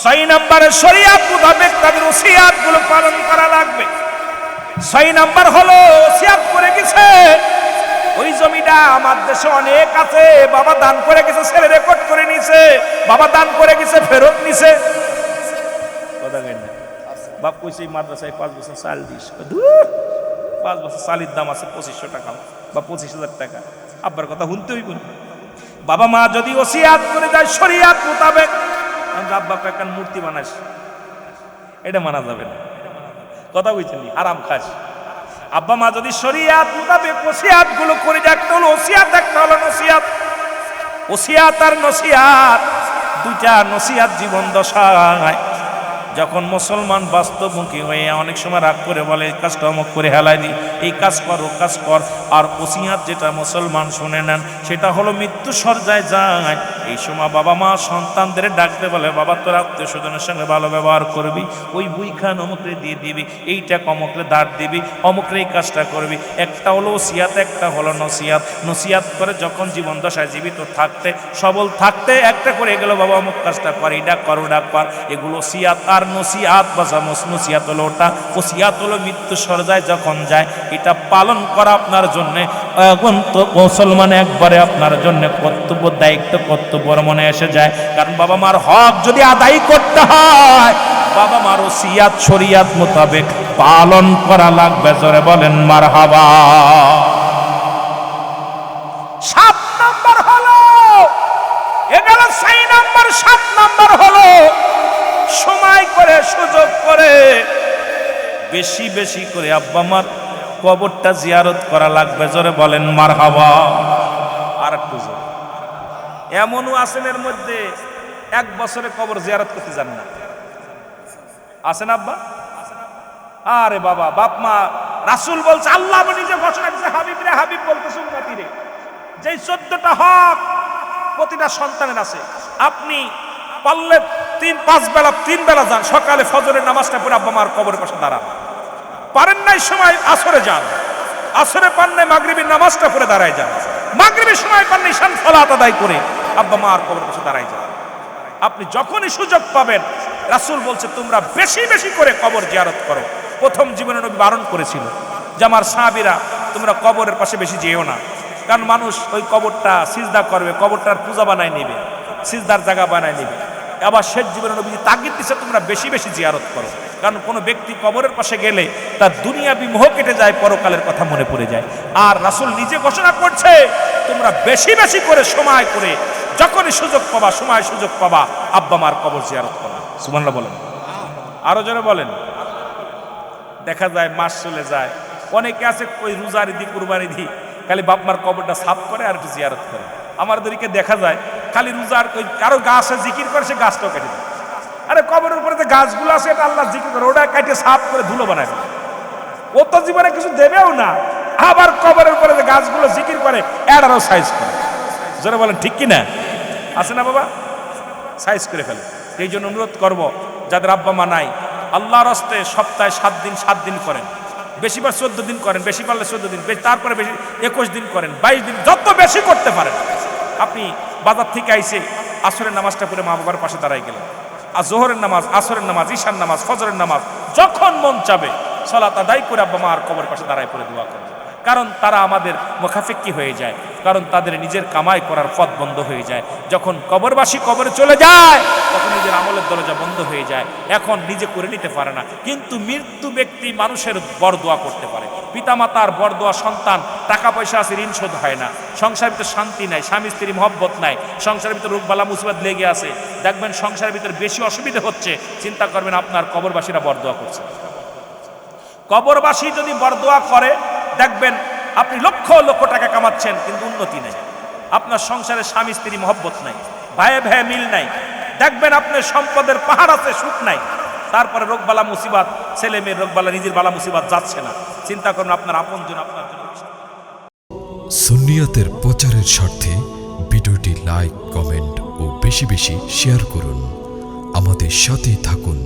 6 নম্বরে শরীয়ত মোতাবেক তাদের ওসিয়াত গুলো পালন করা লাগবে। 6 নাম্বার হলো ওসিয়াত করে গেছে, ওই জমিটা আমার দেশে অনেক আছে, বাবা দান করে গেছে, ছেলে রেকর্ড করে নিছে, বাবা দান করে গেছে, ফেরত নিছে। কথা কই না, বাপ কইছে মাদ্রাসায় 5 বছর চাল দিস, 5 বছর চালের দাম আছে 2500 টাকা বা 25,000 টাকা। আব্বার কথা শুনতে হইব না। বাবা মা যদি ওসিয়াত করে যায় শরীয়ত মোতাবেক, আব্বা কাকান মূর্তি বানাস, এটা মানা যাবে না। কথা বলছেন হারাম খাস। আব্বা মা যদি শরীয়ত মোতাবেক ওসিয়াত গুলো করে যায়, একটা হলো ওসিয়াত, একটা হলো নসিয়াত। ওসিয়াত আর নসিয়াত, দুইটা নসিয়াত জীবন দশায় যখন মুসলমান বাস্তবমুখী হয়ে অনেক সময় রাগ করে বলে এই কাজটা অমুক করে হেলাই দি, এই কাজ কর ও কাজ কর। আর ওসিয়াত যেটা মুসলমান শুনে নেন সেটা হলো মৃত্যু সজ্জায় যায়, এই সময় বাবা মা সন্তানদের ডাকতে বলে বাবা তোর আত্মীয় স্বজনের সঙ্গে ভালো ব্যবহার করবি, ওই বই খান অমুকরে দিয়ে দিবি, এইটা অমুকরে দাঁড় দিবি, অমুকরে এই কাজটা করবি। একটা হলো ওসিয়াত, একটা হলো নসিয়াত। নসিয়াত করে যখন জীবন দশায় জীবিত থাকতে সবল থাকতে একটা করে এগুলো বাবা অমুক কাজটা কর, এইটা কর ওটা কর, এগুলো ওসিয়াত। আর নসিয়াত বাসা নসিয়াত হলো ওটা, ওসিয়াত হলো মৃত্যু সজ্জায় যখন যায়, এটা পালন করা আপনার জন্য মুসলমান একবারে আপনার জন্য কর্তব্য, দায়িত্ব, কর্তব্যের মনে এসে যায়। কারণ বাবা মার হক যদি আদায় করতে হয়, বাবা মার ওসিয়াত শরীয়ত মোতাবেক পালন করা লাগবে। জোরে বলেন মারহাবা। 7 নাম্বার হলো, এগেল 6 নাম্বার, 7 নাম্বার হলো সময় করে সুযোগ করে বেশি বেশি করে আব্বা মার কবরটা জিয়ারত করা লাগবে। জোরে বলেন মারহাবা। আর একটু জোরে। এমনও আছেন এর মধ্যে 1 বছরে কবর জিয়ারত করতে যান না, আছেন আব্বা? আরে বাবা, বাপ মা, রাসূল বলছে, আল্লাহ নিজে ঘোষণা করেছে, হাবিব রে, হাবিব বলতেছে উম্মতি রে, যেই 14টা হক প্রতিটা সন্তানের আছে, আপনি পারলে 3-5 বেলা 3 বেলা যান, সকালে ফজরের নামাজটা পড়ে আব্বা মার কবরের পাশে দাঁড়ান। পারেন নাই সময় আসরে যান, আসরে পান নাই মাগরিবের নামাজটা পড়ে দাঁড়ায় যান, মাগরিবের সময় পান নাই ঈশান সালাত আদায় করে আব্বা মার কবরের পাশে দাঁড়ায় যান। আপনি যখনই সুযোগ পাবেন, রাসূল বলছে তোমরা বেশি বেশি করে কবর জিয়ারত করো। প্রথম জীবনে নবী বারণ করেছিল যে আমার সাহাবীরা তোমরা কবরের পাশে বেশি যেও না, কারণ মানুষ ওই কবরটা সিজদা করবে, কবরটার পূজা বানায় নেবে, সিজদার জায়গা বানায় নেবে। আবার শেষ জীবনে নবী তাগিদ দিচ্ছে তোমরা বেশি বেশি জিয়ারত করো, কারণ কোনো ব্যক্তি কবরের পাশে গেলে তার দুনিয়াবি মোহ কেটে যায়, পরকালের কথা মনে পড়ে যায়। আর রাসূল নিজে ঘোষণা করছে তোমরা বেশি বেশি করে সময় করে যখনই সুযোগ পাবা, সময় সুযোগ পাবা, আব্বা মার কবর জিয়ারত করো। সুবহানাল্লাহ বলেন, আরো জোরে বলেন। দেখা যায় মাস চলে যায়, অনেকে আছে ওই রোজার ঈদ কুরবানি দি খালি বাপ মার কবরটা সাফ করে আর একটু জিয়ারত করে। আমাদেরকে দেখা যায় খালি রোজার ওই কারো গাছে জিকির করে, সে গাছটাও কেটে দেয়। আরে কবরের উপরে যে গাছগুলো আছে এটা আল্লাহ জিকির করে, ওটা কেটে সাফ করে ধুলো বানায়, ও তো জীবনে কিছু দেবেও না, আবার কবরের উপরে যে গাছগুলো জিকির করে এটারও সাইজ করে। যারা বলেন ঠিক কিনা? আছে না বাবা? সাইজ করে ফেলে। এই জন্য অনুরোধ করব, যাদের আব্বা মা নাই, আল্লাহর হস্তে সপ্তাহে 7 দিন করেন, বেশিবার 14 দিন করেন, বেশি পারলে 14 দিন, তারপরে বেশি 21 দিন করেন, 22 দিন, যত বেশি করতে পারেন। আপনি বাজার থেকে আইসে আসরের নামাজটা পড়ে মা বাবার পাশে দাঁড়াই গেলেন, আর জোহরের নামাজ, আসরের নামাজ, ঈশার নামাজ, ফজরের নামাজ যখন মন চাবে সালাত আদায় করে আব্বা মার কবর পাশে দাঁড়াই করে দোয়া করবে, কারণ তারা আমাদের মুখাফেক্কি হয়ে যায়, কারণ তাদের নিজের কামাই করার পথ বন্ধ হয়ে যায়। যখন কবরবাসী কবরে চলে যায় তখন নিজের আমলের দরজা বন্ধ হয়ে যায়, এখন নিজে করে নিতে পারে না। কিন্তু মৃত্যু ব্যক্তি মানুষের বরদোয়া করতে পারে, পিতামাতার বরদোয়া, সন্তান, টাকা পয়সা আছে ঋণ শোধ হয় না, সংসারের ভিতরে শান্তি নাই, স্বামী স্ত্রী মহব্বত নাই, সংসারের ভিতরে রোগবালা মুসিবত লেগে আছে, দেখবেন সংসারের ভিতরে বেশি অসুবিধা হচ্ছে, চিন্তা করবেন আপনার কবরবাসীরা বরদোয়া করছে। কবরবাসী যদি বরদোয়া করে, দেখবেন আপনি লক্ষ লক্ষ টাকা কামাচ্ছেন কিন্তু উন্নতি নেই, আপনার সংসারে স্বামী স্ত্রী মহব্বত নাই, ভাইয়ে ভাইয়ে মিল নাই, দেখবেন আপনার সম্পদের পাহাড় আছে, সুখ নাই, তারপরে রোগবালা মুসিবত, ছেলে মেয়ের রোগবালা, নিজের বালা মুসিবত যাচ্ছে না। চিন্তা করুন আপনার আপনজন আপনার জন্য। সুন্নিয়তের প্রচারের স্বার্থে ভিডিওটি লাইক, কমেন্ট ও বেশি বেশি শেয়ার করুন। আমাদের সাথেই থাকুন।